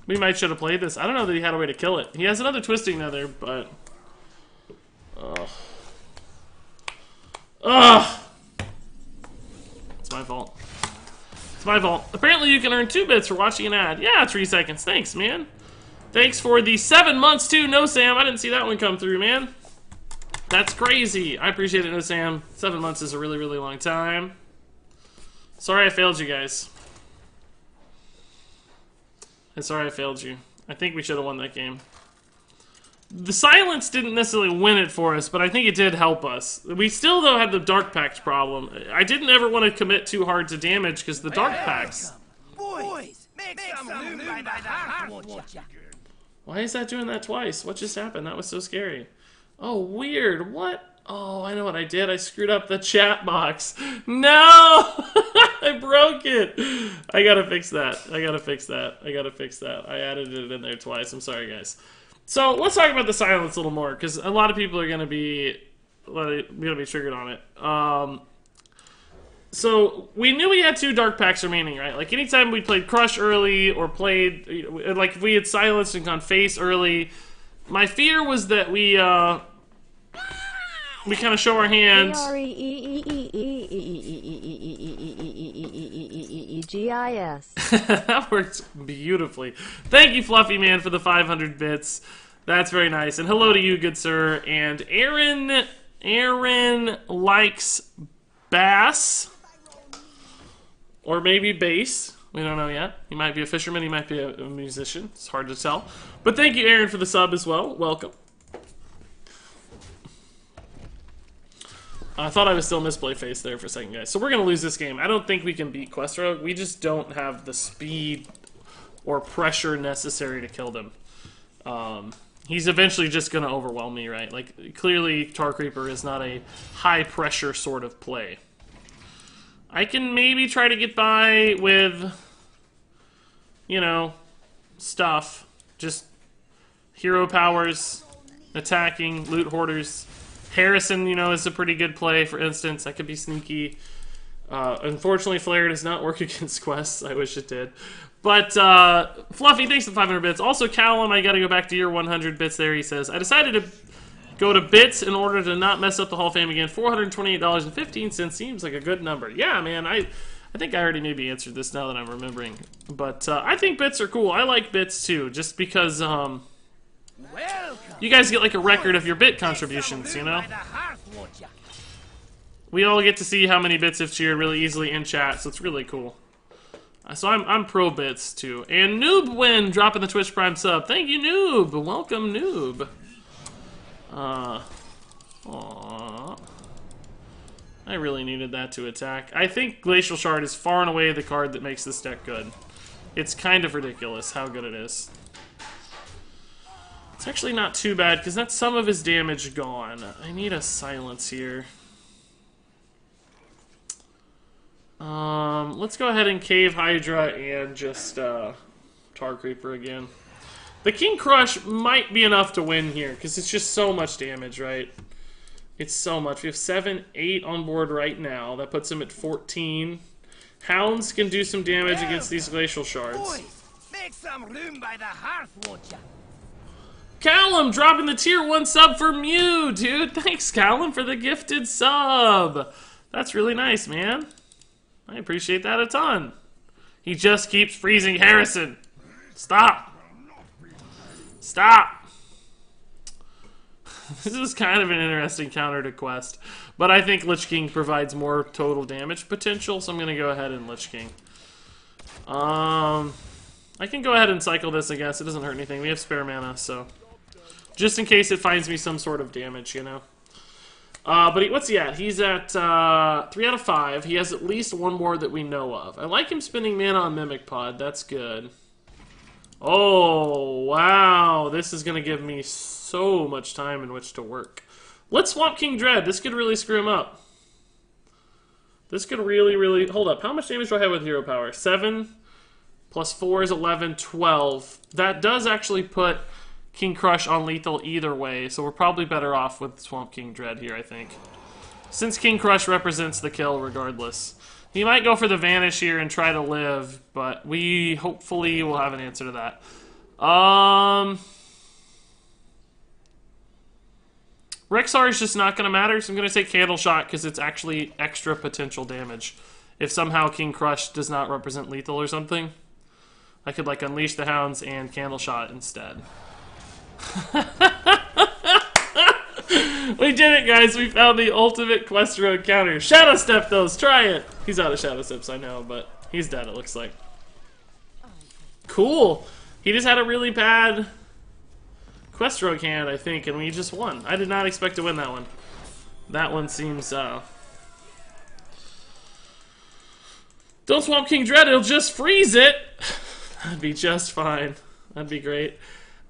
We might should have played this. I don't know that he had a way to kill it. He has another Twisting Nether, but... Ugh. Ugh! It's my fault. It's my fault. Apparently you can earn 2 bits for watching an ad. Yeah, 3 seconds. Thanks, man. Thanks for the 7 months, too. No, Sam. I didn't see that one come through, man. That's crazy. I appreciate it, No, Sam. 7 months is a really, really long time. Sorry I failed you guys. I'm sorry I failed you. I think we should have won that game. The silence didn't necessarily win it for us, but I think it did help us. We still, though, had the Dark Pact problem. I didn't ever want to commit too hard to damage, because the Dark Pacts... Boys, make some room by the Hearthstone. Why is that doing that twice? What just happened? That was so scary. Oh, weird. What? Oh, I know what I did. I screwed up the chat box. No! I broke it. I gotta fix that. I gotta fix that. I gotta fix that. I added it in there twice. I'm sorry, guys. So, let's talk about the silence a little more, because a lot of people are gonna be triggered on it. So, we knew we had 2 Dark Packs remaining, right? Like, anytime we played Crush early, or played, like, if we had silenced and gone Face early, my fear was that we kind of show our hand. GIS. That works beautifully. Thank you, Fluffy Man, for the 500 bits. That's very nice. And hello to you, good sir. And Aaron likes bass. Or maybe bass. We don't know yet. He might be a fisherman. He might be a musician. It's hard to tell. But thank you, Aaron, for the sub as well. Welcome. I thought I was still misplay face there for a second, guys. So we're going to lose this game. I don't think we can beat Quest Rogue. We just don't have the speed or pressure necessary to kill them. He's eventually just going to overwhelm me, right? Like, clearly, Tar Creeper is not a high-pressure sort of play. I can maybe try to get by with, you know, stuff. Just hero powers, attacking, loot hoarders. Harrison, you know, is a pretty good play, for instance. I could be sneaky. Unfortunately, Flare does not work against quests. I wish it did. But, Fluffy, thanks for the 500 bits. Also, Callum, I gotta go back to your 100 bits there. He says, I decided to go to bits in order to not mess up the Hall of Fame again. $428.15 seems like a good number. Yeah, man, I think I already maybe answered this now that I'm remembering. But, I think bits are cool. I like bits, too, just because, you guys get like a record of your bit contributions, you know? We all get to see how many bits have cheered really easily in chat, so it's really cool. So I'm pro bits too. And Noob Win dropping the Twitch Prime sub. Thank you, Noob. Welcome, Noob. Aww. I really needed that to attack. I think Glacial Shard is far and away the card that makes this deck good. It's kind of ridiculous how good it is. It's actually not too bad, because that's some of his damage gone. I need a silence here. Let's go ahead and Cave Hydra and just Tar Creeper again. The King Crush might be enough to win here, because it's just so much damage, right? It's so much. We have 7, 8 on board right now. That puts him at 14. Hounds can do some damage against these Glacial Shards. Boys, make some room by the hearth, won't ya? Callum dropping the tier 1 sub for Mew, dude. Thanks, Callum, for the gifted sub. That's really nice, man. I appreciate that a ton. He just keeps freezing Harrison. Stop. Stop. This is kind of an interesting counter to Quest. But I think Lich King provides more total damage potential, so I'm going to go ahead and Lich King. I can go ahead and cycle this, I guess. It doesn't hurt anything. We have spare mana, so... just in case it finds me some sort of damage, you know? But what's he at? He's at 3 out of 5. He has at least one more that we know of. I like him spending mana on Mimic Pod. That's good. Oh, wow. This is going to give me so much time in which to work. Let's swamp King Dread. This could really screw him up. This could really, really... hold up. How much damage do I have with hero power? 7 plus 4 is 11, 12. That does actually put King Crush on lethal either way, so we're probably better off with Swamp King Dread here, I think. Since King Crush represents the kill regardless. He might go for the Vanish here and try to live, but we hopefully will have an answer to that. Rexar is just not going to matter, so I'm going to take Candle Shot because it's actually extra potential damage. If somehow King Crush does not represent lethal or something, I could like Unleash the Hounds and Candle Shot instead. We did it, guys. We found the ultimate Quest Road counter. Shadow Step those. Try it. He's out of Shadow Steps, I know, but he's dead, it looks like. Cool. He just had a really bad Quest Road hand, I think, and we just won. I did not expect to win that one. That one seems, Don't Swamp King Dread, it'll just freeze it! That'd be just fine. That'd be great.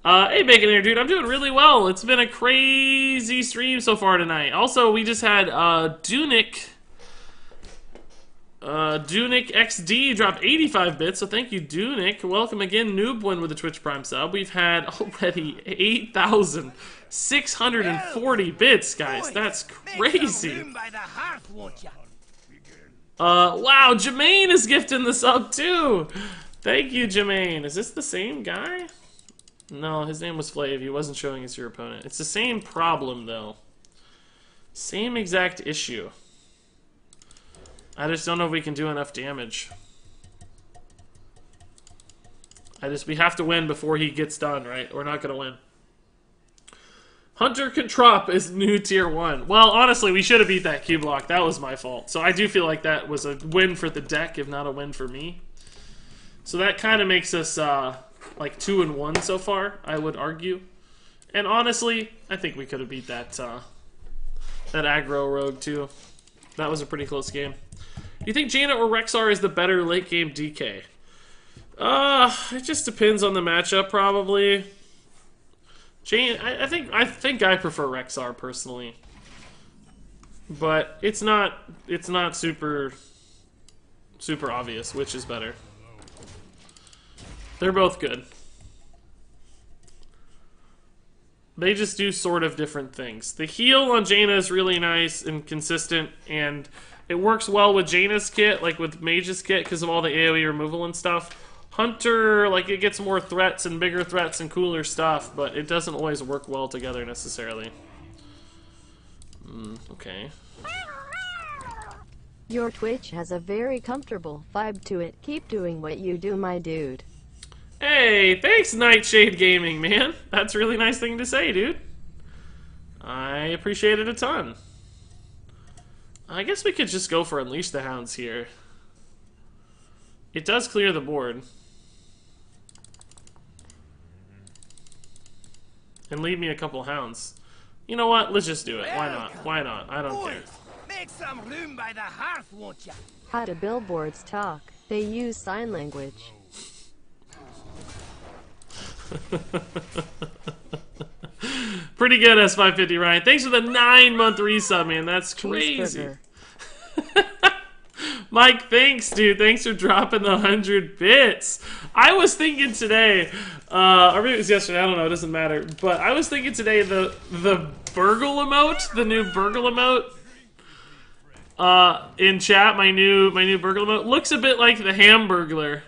Hey, Bacon here, dude. I'm doing really well. It's been a crazy stream so far tonight. Also, we just had Dunic XD dropped 85 bits, so thank you, Dunic. Welcome again, Noobwin with the Twitch Prime sub. We've had already 8,640 bits, guys. That's crazy. Wow, Jermaine is gifting the sub too. Thank you, Jermaine. Is this the same guy? No, his name was Flav. He wasn't showing us your opponent. It's the same problem, though. Same exact issue. I just don't know if we can do enough damage. We have to win before he gets done, right? We're not gonna win. Hunter Controp is new tier 1. Well, honestly, we should have beat that Q block. That was my fault. So I do feel like that was a win for the deck, if not a win for me. So that kind of makes us, like 2-1 so far, I would argue. And honestly, I think we could have beat that, that aggro rogue too. That was a pretty close game. Do you think Jaina or Rexar is the better late game DK? It just depends on the matchup, probably. Jaina, I think I prefer Rexar personally, but it's not super obvious which is better. They're both good. They just do sort of different things. The heal on Jaina is really nice and consistent, and it works well with Jaina's kit, like with Mage's kit, because of all the AoE removal and stuff. Hunter, like, it gets more threats and bigger threats and cooler stuff, but it doesn't always work well together necessarily. Okay. Your Twitch has a very comfortable vibe to it. Keep doing what you do, my dude. Hey, thanks, Nightshade Gaming, man. That's a really nice thing to say, dude. I appreciate it a ton. I guess we could just go for Unleash the Hounds here. It does clear the board. And leave me a couple hounds. You know what? Let's just do it. Why not? Why not? I don't care. Make some room by the hearth, won't ya? How do billboards talk? They use sign language. Pretty good, S550 Ryan. Thanks for the 9-month resub, man. That's crazy. Mike, thanks, dude. Thanks for dropping the 100 bits. I was thinking today, or maybe it was yesterday, I don't know, it doesn't matter. But I was thinking today the burgle emote, the new burgle emote, in chat, my new burgle emote, looks a bit like the Hamburglar.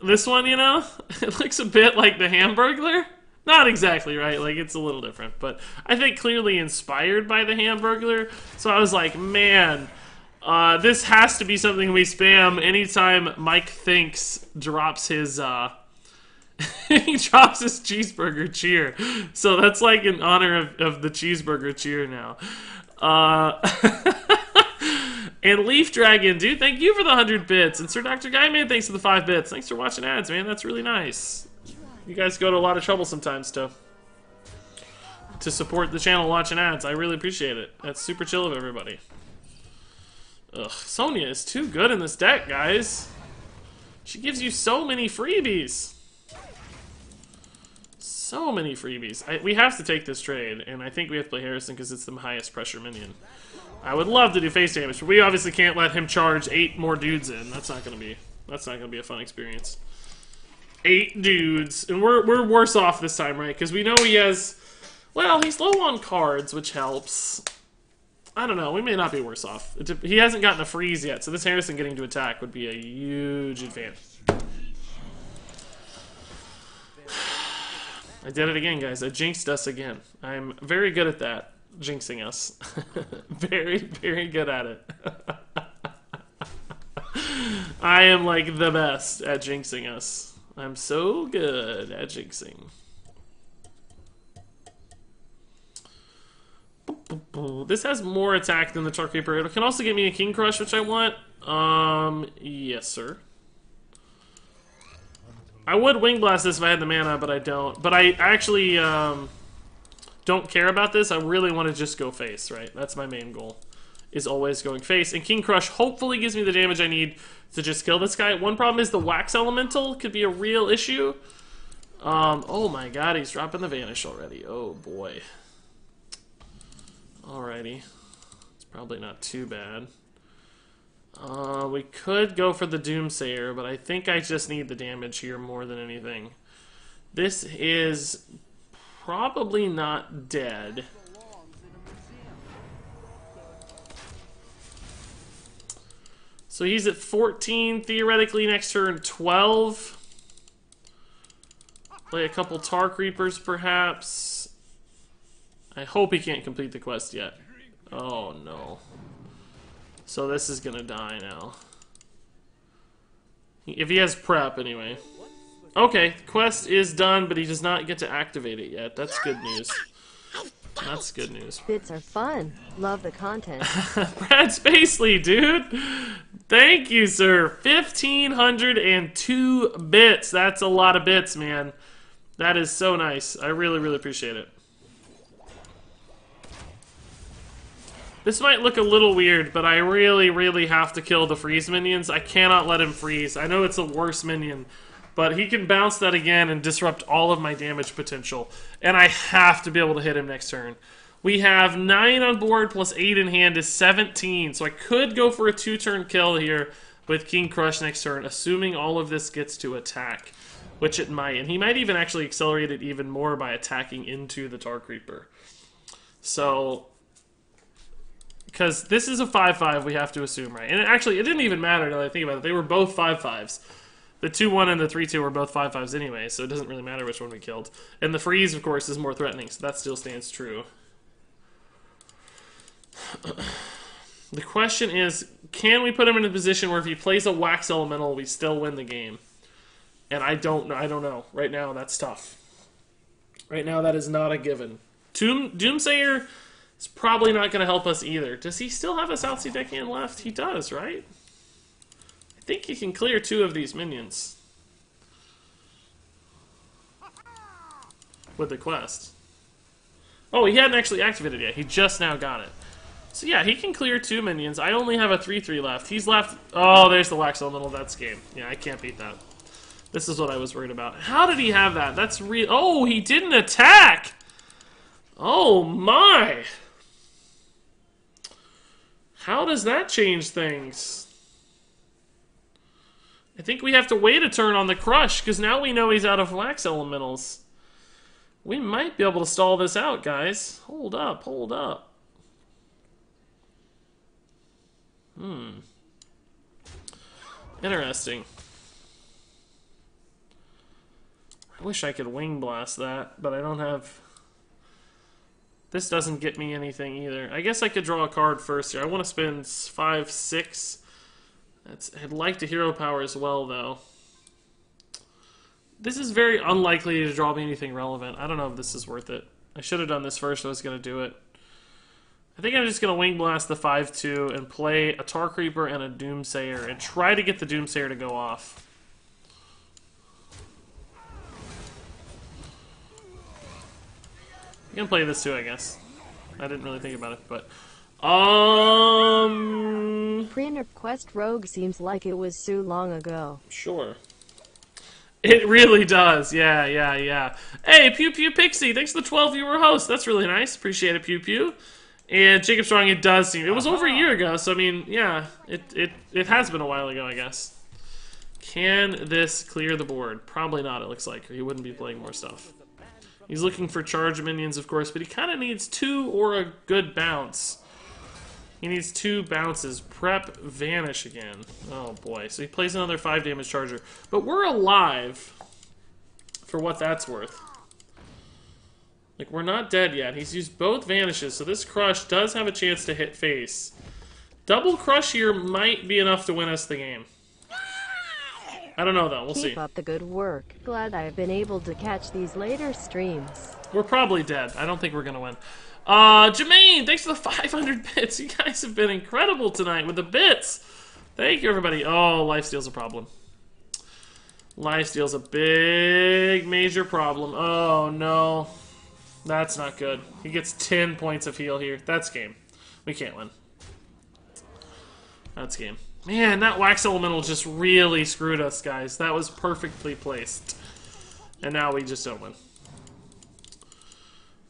This one, you know? It looks a bit like the Hamburglar. Not exactly, right? Like, it's a little different. But I think clearly inspired by the Hamburglar. So I was like, man, this has to be something we spam anytime Mike Thinks drops his, he drops his cheeseburger cheer. So that's like in honor of the cheeseburger cheer now. And Leaf Dragon, dude, thank you for the 100 bits. And Sir Dr. Guyman, thanks for the 5 bits. Thanks for watching ads, man. That's really nice. You guys go to a lot of trouble sometimes to support the channel watching ads. I really appreciate it. That's super chill of everybody. Ugh, Sonya is too good in this deck, guys. She gives you so many freebies. So many freebies. We have to take this trade, and I think we have to play Harrison because it's the highest pressure minion. I would love to do face damage, but we obviously can't let him charge 8 more dudes in. That's not gonna be a fun experience. 8 dudes, and we're worse off this time, right? Because we know he has, well, he's low on cards, which helps. I don't know. We may not be worse off. He hasn't gotten a freeze yet, so this Harrison getting to attack would be a huge advantage. I did it again, guys. I jinxed us again. I'm very good at that. Jinxing us. Very, very good at it. I am like the best at jinxing us. I'm so good at jinxing. This has more attack than the Tar Creeper. It can also give me a King Crush, which I want. Yes, sir. I would Wing Blast this if I had the mana, but I don't. But I actually don't care about this. I really want to just go face, right? That's my main goal, is always going face. And King Crush hopefully gives me the damage I need to just kill this guy. One problem is the Wax Elemental could be a real issue. Oh my god, he's dropping the Vanish already. Oh boy. Alrighty. It's probably not too bad. We could go for the Doomsayer, but I think I just need the damage here more than anything. This is probably not dead. So he's at 14, theoretically next turn 12. Play a couple Tar Creepers, perhaps. I hope he can't complete the quest yet. Oh, no. So this is gonna die now. If he has prep, anyway. Okay, quest is done, but he does not get to activate it yet. That's good news. That's good news. Bits are fun. Love the content. Brad Spacely, dude! Thank you, sir. 1,502 bits. That's a lot of bits, man. That is so nice. I really, really appreciate it. This might look a little weird, but I really, really have to kill the freeze minions. I cannot let him freeze. I know it's the worst minion, but he can bounce that again and disrupt all of my damage potential. And I have to be able to hit him next turn. We have 9 on board plus 8 in hand is 17. So I could go for a 2-turn kill here with King Crush next turn, assuming all of this gets to attack, which it might. And he might even actually accelerate it even more by attacking into the Tar Creeper. So, because this is a 5-5, we have to assume, right? And actually, it didn't even matter now that I think about it. They were both 5-5s. The 2-1 and the 3-2 were both 5-5s anyway, so it doesn't really matter which one we killed. And the freeze, of course, is more threatening, so that still stands true. The question is, can we put him in a position where if he plays a Wax Elemental, we still win the game? And I don't know. Right now, that's tough. Right now, that is not a given. Doomsayer is probably not going to help us either. Does he still have a South Sea Deckhand left? He does, right? I think he can clear 2 of these minions with the quest. Oh, he hadn't actually activated yet. He just now got it. So yeah, he can clear 2 minions. I only have a 3-3 left. He's left... Oh, there's the Wax Elemental. That's game. Yeah, I can't beat that. This is what I was worried about. How did he have that? That's real... Oh, he didn't attack! Oh, my! How does that change things? I think we have to wait a turn on the Crush, because now we know he's out of Wax Elementals. We might be able to stall this out, guys. Hold up, hold up. Interesting. I wish I could Wing Blast that, but I don't have... This doesn't get me anything either. I guess I could draw a card first here. I want to spend 5, 6. I'd like to Hero Power as well, though. This is very unlikely to draw me anything relevant. I don't know if this is worth it. I should have done this first if I was going to do it. I think I'm just going to Wing Blast the 5-2 and play a Tar Creeper and a Doomsayer and try to get the Doomsayer to go off. I'm going to play this too, I guess. I didn't really think about it, but... Pre-nerf Quest Rogue seems like it was so long ago. Sure. It really does. Yeah. Hey, Pew Pew Pixie, thanks for the 12-viewer host. That's really nice. Appreciate it, Pew Pew. And Jacob Strong, it does seem... It was over a year ago, so I mean, yeah. It has been a while ago, I guess. Can this clear the board? Probably not, it looks like, or he wouldn't be playing more stuff. He's looking for charge minions, of course, but he kind of needs 2 or a good bounce. He needs 2 bounces. Prep, Vanish again. Oh, boy. So he plays another 5 damage charger. But we're alive, for what that's worth. Like, we're not dead yet. He's used both vanishes, so this crush does have a chance to hit face. Double crush here might be enough to win us the game. I don't know, though. We'll see. Keep up the good work. Glad I've been able to catch these later streams. We're probably dead. I don't think we're gonna win. Jermaine, thanks for the 500 bits. You guys have been incredible tonight with the bits. Thank you, everybody. Oh, lifesteal's a problem. Lifesteal's a big, major problem. Oh, no. That's not good. He gets 10 points of heal here. That's game. We can't win. That's game. Man, that Wax Elemental just really screwed us, guys. That was perfectly placed. And now we just don't win.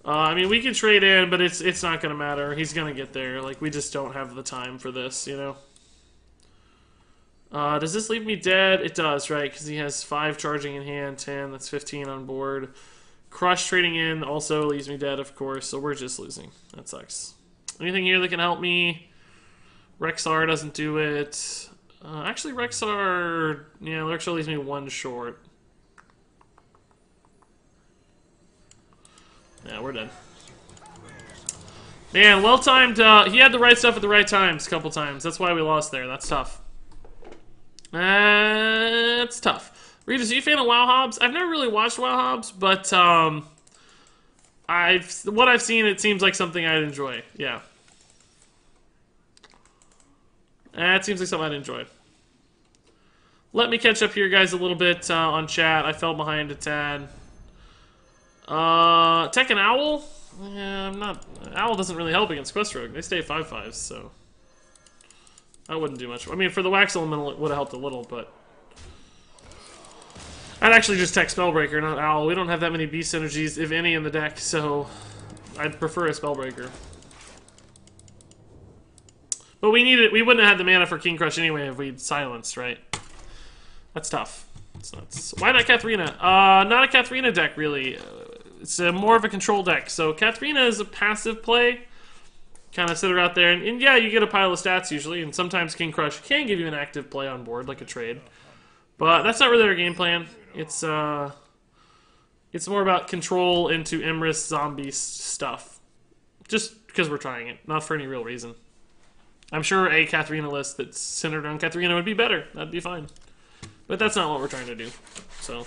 I mean, we can trade in, but it's not going to matter. He's going to get there. Like, we just don't have the time for this, you know? Does this leave me dead? It does, right? Because he has 5 charging in hand, 10. That's 15 on board. Crush trading in also leaves me dead, of course. So we're just losing. That sucks. Anything here that can help me? Rexar doesn't do it. Actually, Rexar... Yeah, Rexar leaves me 1 short. Yeah, we're dead. Man, well-timed. He had the right stuff at the right times a couple times. That's why we lost there. That's tough. That's tough. Regis, are you a fan of WoW Hobbs? I've never really watched WoW Hobbs, but what I've seen, it seems like something I'd enjoy. Yeah. It seems like something I'd enjoy. Let me catch up here, guys, a little bit on chat. I fell behind a tad. Tech and Owl? Yeah, I'm not... Owl doesn't really help against Quest Rogue. They stay 5/5s, so... I wouldn't do much. I mean, for the Wax Elemental, it would have helped a little, but... I'd actually just tech Spellbreaker, not Owl. We don't have that many beast synergies, if any, in the deck, so... I'd prefer a Spellbreaker. But we needed... We wouldn't have had the mana for King Crush anyway if we'd silenced, right? That's tough. It's nuts. Why not Katharina? Not a Katharina deck, really. It's more of a control deck. So Katharina is a passive play. Kind of sit her out there. And yeah, you get a pile of stats usually. And sometimes King Crush can give you an active play on board, like a trade. But that's not really our game plan. It's more about control into Emeriss zombie stuff. Just because we're trying it. Not for any real reason. I'm sure a Katharina list that's centered on Katharina would be better. That'd be fine. But that's not what we're trying to do. So...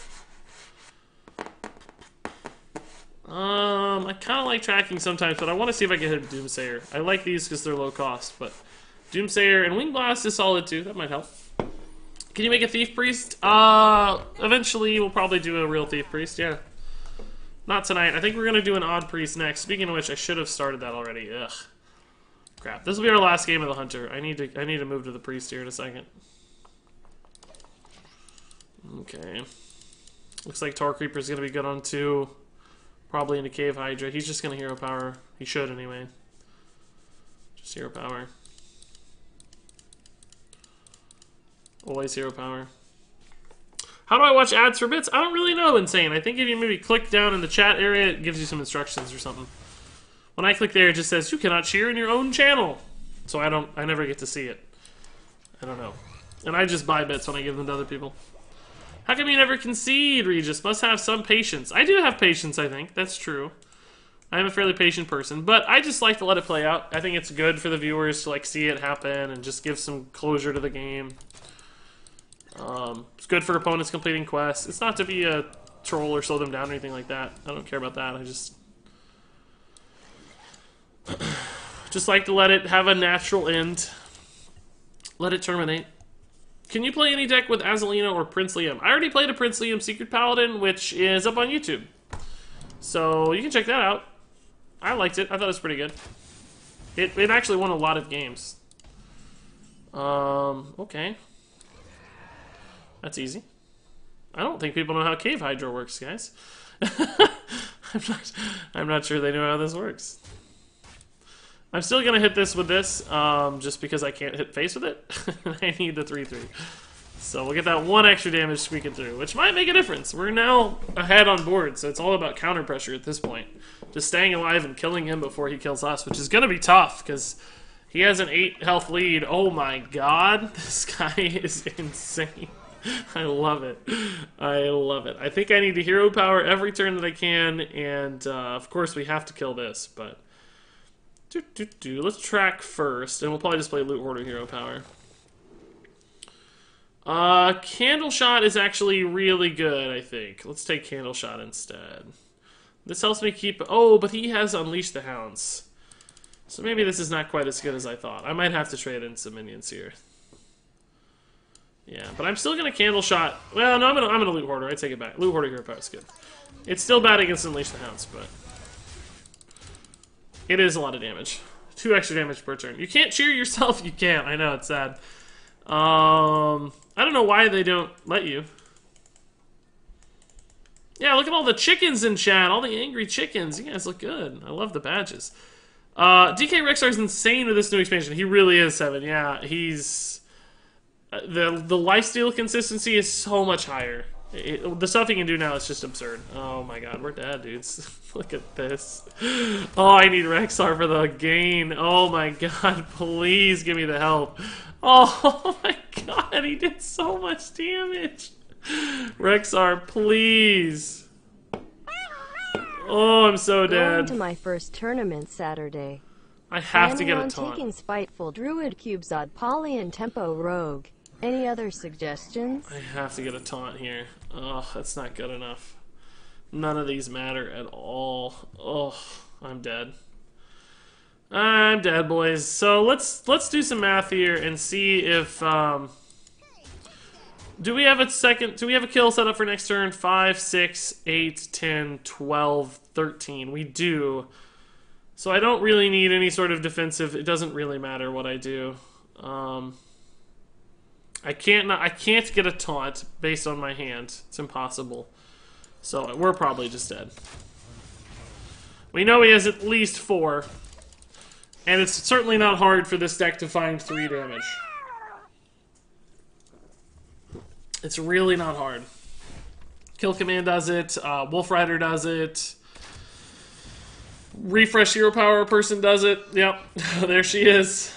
I kind of like tracking sometimes, but I want to see if I can hit Doomsayer. I like these because they're low cost, but Doomsayer and Wing Blast is solid too. That might help. Can you make a Thief Priest? Eventually we'll probably do a real Thief Priest, yeah. Not tonight. I think we're going to do an Odd Priest next. Speaking of which, I should have started that already. Ugh. Crap. This will be our last game of the Hunter. I need to move to the Priest here in a second. Okay. Looks like Tor Creeper's going to be good on 2. Probably into Cave Hydra. He's just going to Hero Power. He should anyway. Just Hero Power. Always Hero Power. How do I watch ads for bits? I don't really know, Insane. I think if you maybe click down in the chat area, it gives you some instructions or something. When I click there, it just says, you cannot cheer in your own channel. So I never get to see it. I don't know. And I just buy bits when I give them to other people. How come you never concede, Regis? Must have some patience. I do have patience, I think. That's true. I'm a fairly patient person, but I just like to let it play out. I think it's good for the viewers to like see it happen and just give some closure to the game. It's good for opponents completing quests. It's not to be a troll or slow them down or anything like that. I don't care about that. I just like to let it have a natural end. Let it terminate. Can you play any deck with Azalina or Prince Liam? I already played a Prince Liam Secret Paladin, which is up on YouTube. So you can check that out. I liked it. I thought it was pretty good. It actually won a lot of games. Okay. That's easy. I don't think people know how Cave Hydra works, guys. I'm not sure they know how this works. I'm still going to hit this with this, just because I can't hit face with it. I need the 3/3. So we'll get that 1 extra damage squeaking through, which might make a difference. We're now ahead on board, so it's all about counter pressure at this point. Just staying alive and killing him before he kills us, which is going to be tough, because he has an 8 health lead. Oh my god, this guy is insane. I love it. I love it. I think I need to hero power every turn that I can, and of course we have to kill this, but... Let's track first, and we'll probably just play Loot Hoarder hero power. Candle Shot is actually really good, I think. Let's take Candle Shot instead. This helps me keep... Oh, but he has Unleash the Hounds. So maybe this is not quite as good as I thought. I might have to trade in some minions here. Yeah, but I'm still gonna Candle Shot. Well, no, I'm gonna Loot Hoarder. I take it back. Loot Hoarder hero power is good. It's still bad against Unleash the Hounds, but it is a lot of damage. 2 extra damage per turn. You can't cheer yourself. You can't. I know, it's sad. I don't know why they don't let you. Yeah, look at all the chickens in chat. All the angry chickens. You guys look good. I love the badges. DK Rexar is insane with this new expansion. He really is, 7. Yeah, he's... The lifesteal consistency is so much higher. The stuff he can do now is just absurd. Oh my god, we're dead, dudes. Look at this. Oh, I need Rexar for the gain. Oh my god, please give me the help. Oh my god, he did so much damage. Rexar, please. Oh, I'm so dead. Going to my first tournament Saturday. I have to get a on taunt. taking Spiteful Druid, Cubezod, Poly, and Tempo Rogue. Any other suggestions? I have to get a taunt here. Oh, that's not good enough. None of these matter at all. Oh, I'm dead. I'm dead, boys. So let's do some math here and see if do we have a kill set up for next turn? 5, 6, 8, 10, 12, 13. We do. So I don't really need any sort of defensive. It doesn't really matter what I do. I can't get a taunt based on my hand. It's impossible. So we're probably just dead. We know he has at least 4. And it's certainly not hard for this deck to find 3 damage. It's really not hard. Kill Command does it. Wolf Rider does it. Refresh Hero Power person does it. Yep, there she is.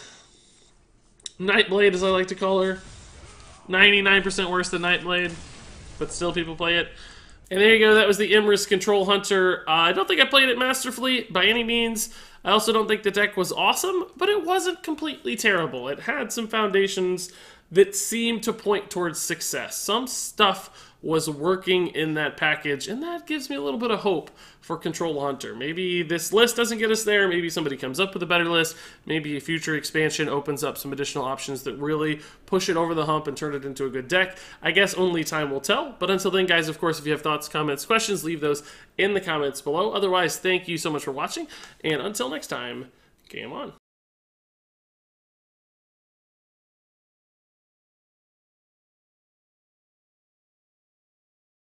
Nightblade, as I like to call her. 99% worse than Nightblade, but still people play it. And there you go, that was the Emeriss Control Hunter. I don't think I played it masterfully by any means. I also don't think the deck was awesome, but it wasn't completely terrible. It had some foundations that seemed to point towards success. Some stuff was working in that package, and that gives me a little bit of hope for Control Hunter. Maybe this list doesn't get us there, maybe somebody comes up with a better list, maybe a future expansion opens up some additional options that really push it over the hump and turn it into a good deck. I guess only time will tell, but until then, guys, of course, if you have thoughts, comments, questions, leave those in the comments below. Otherwise, thank you so much for watching, and until next time, game on.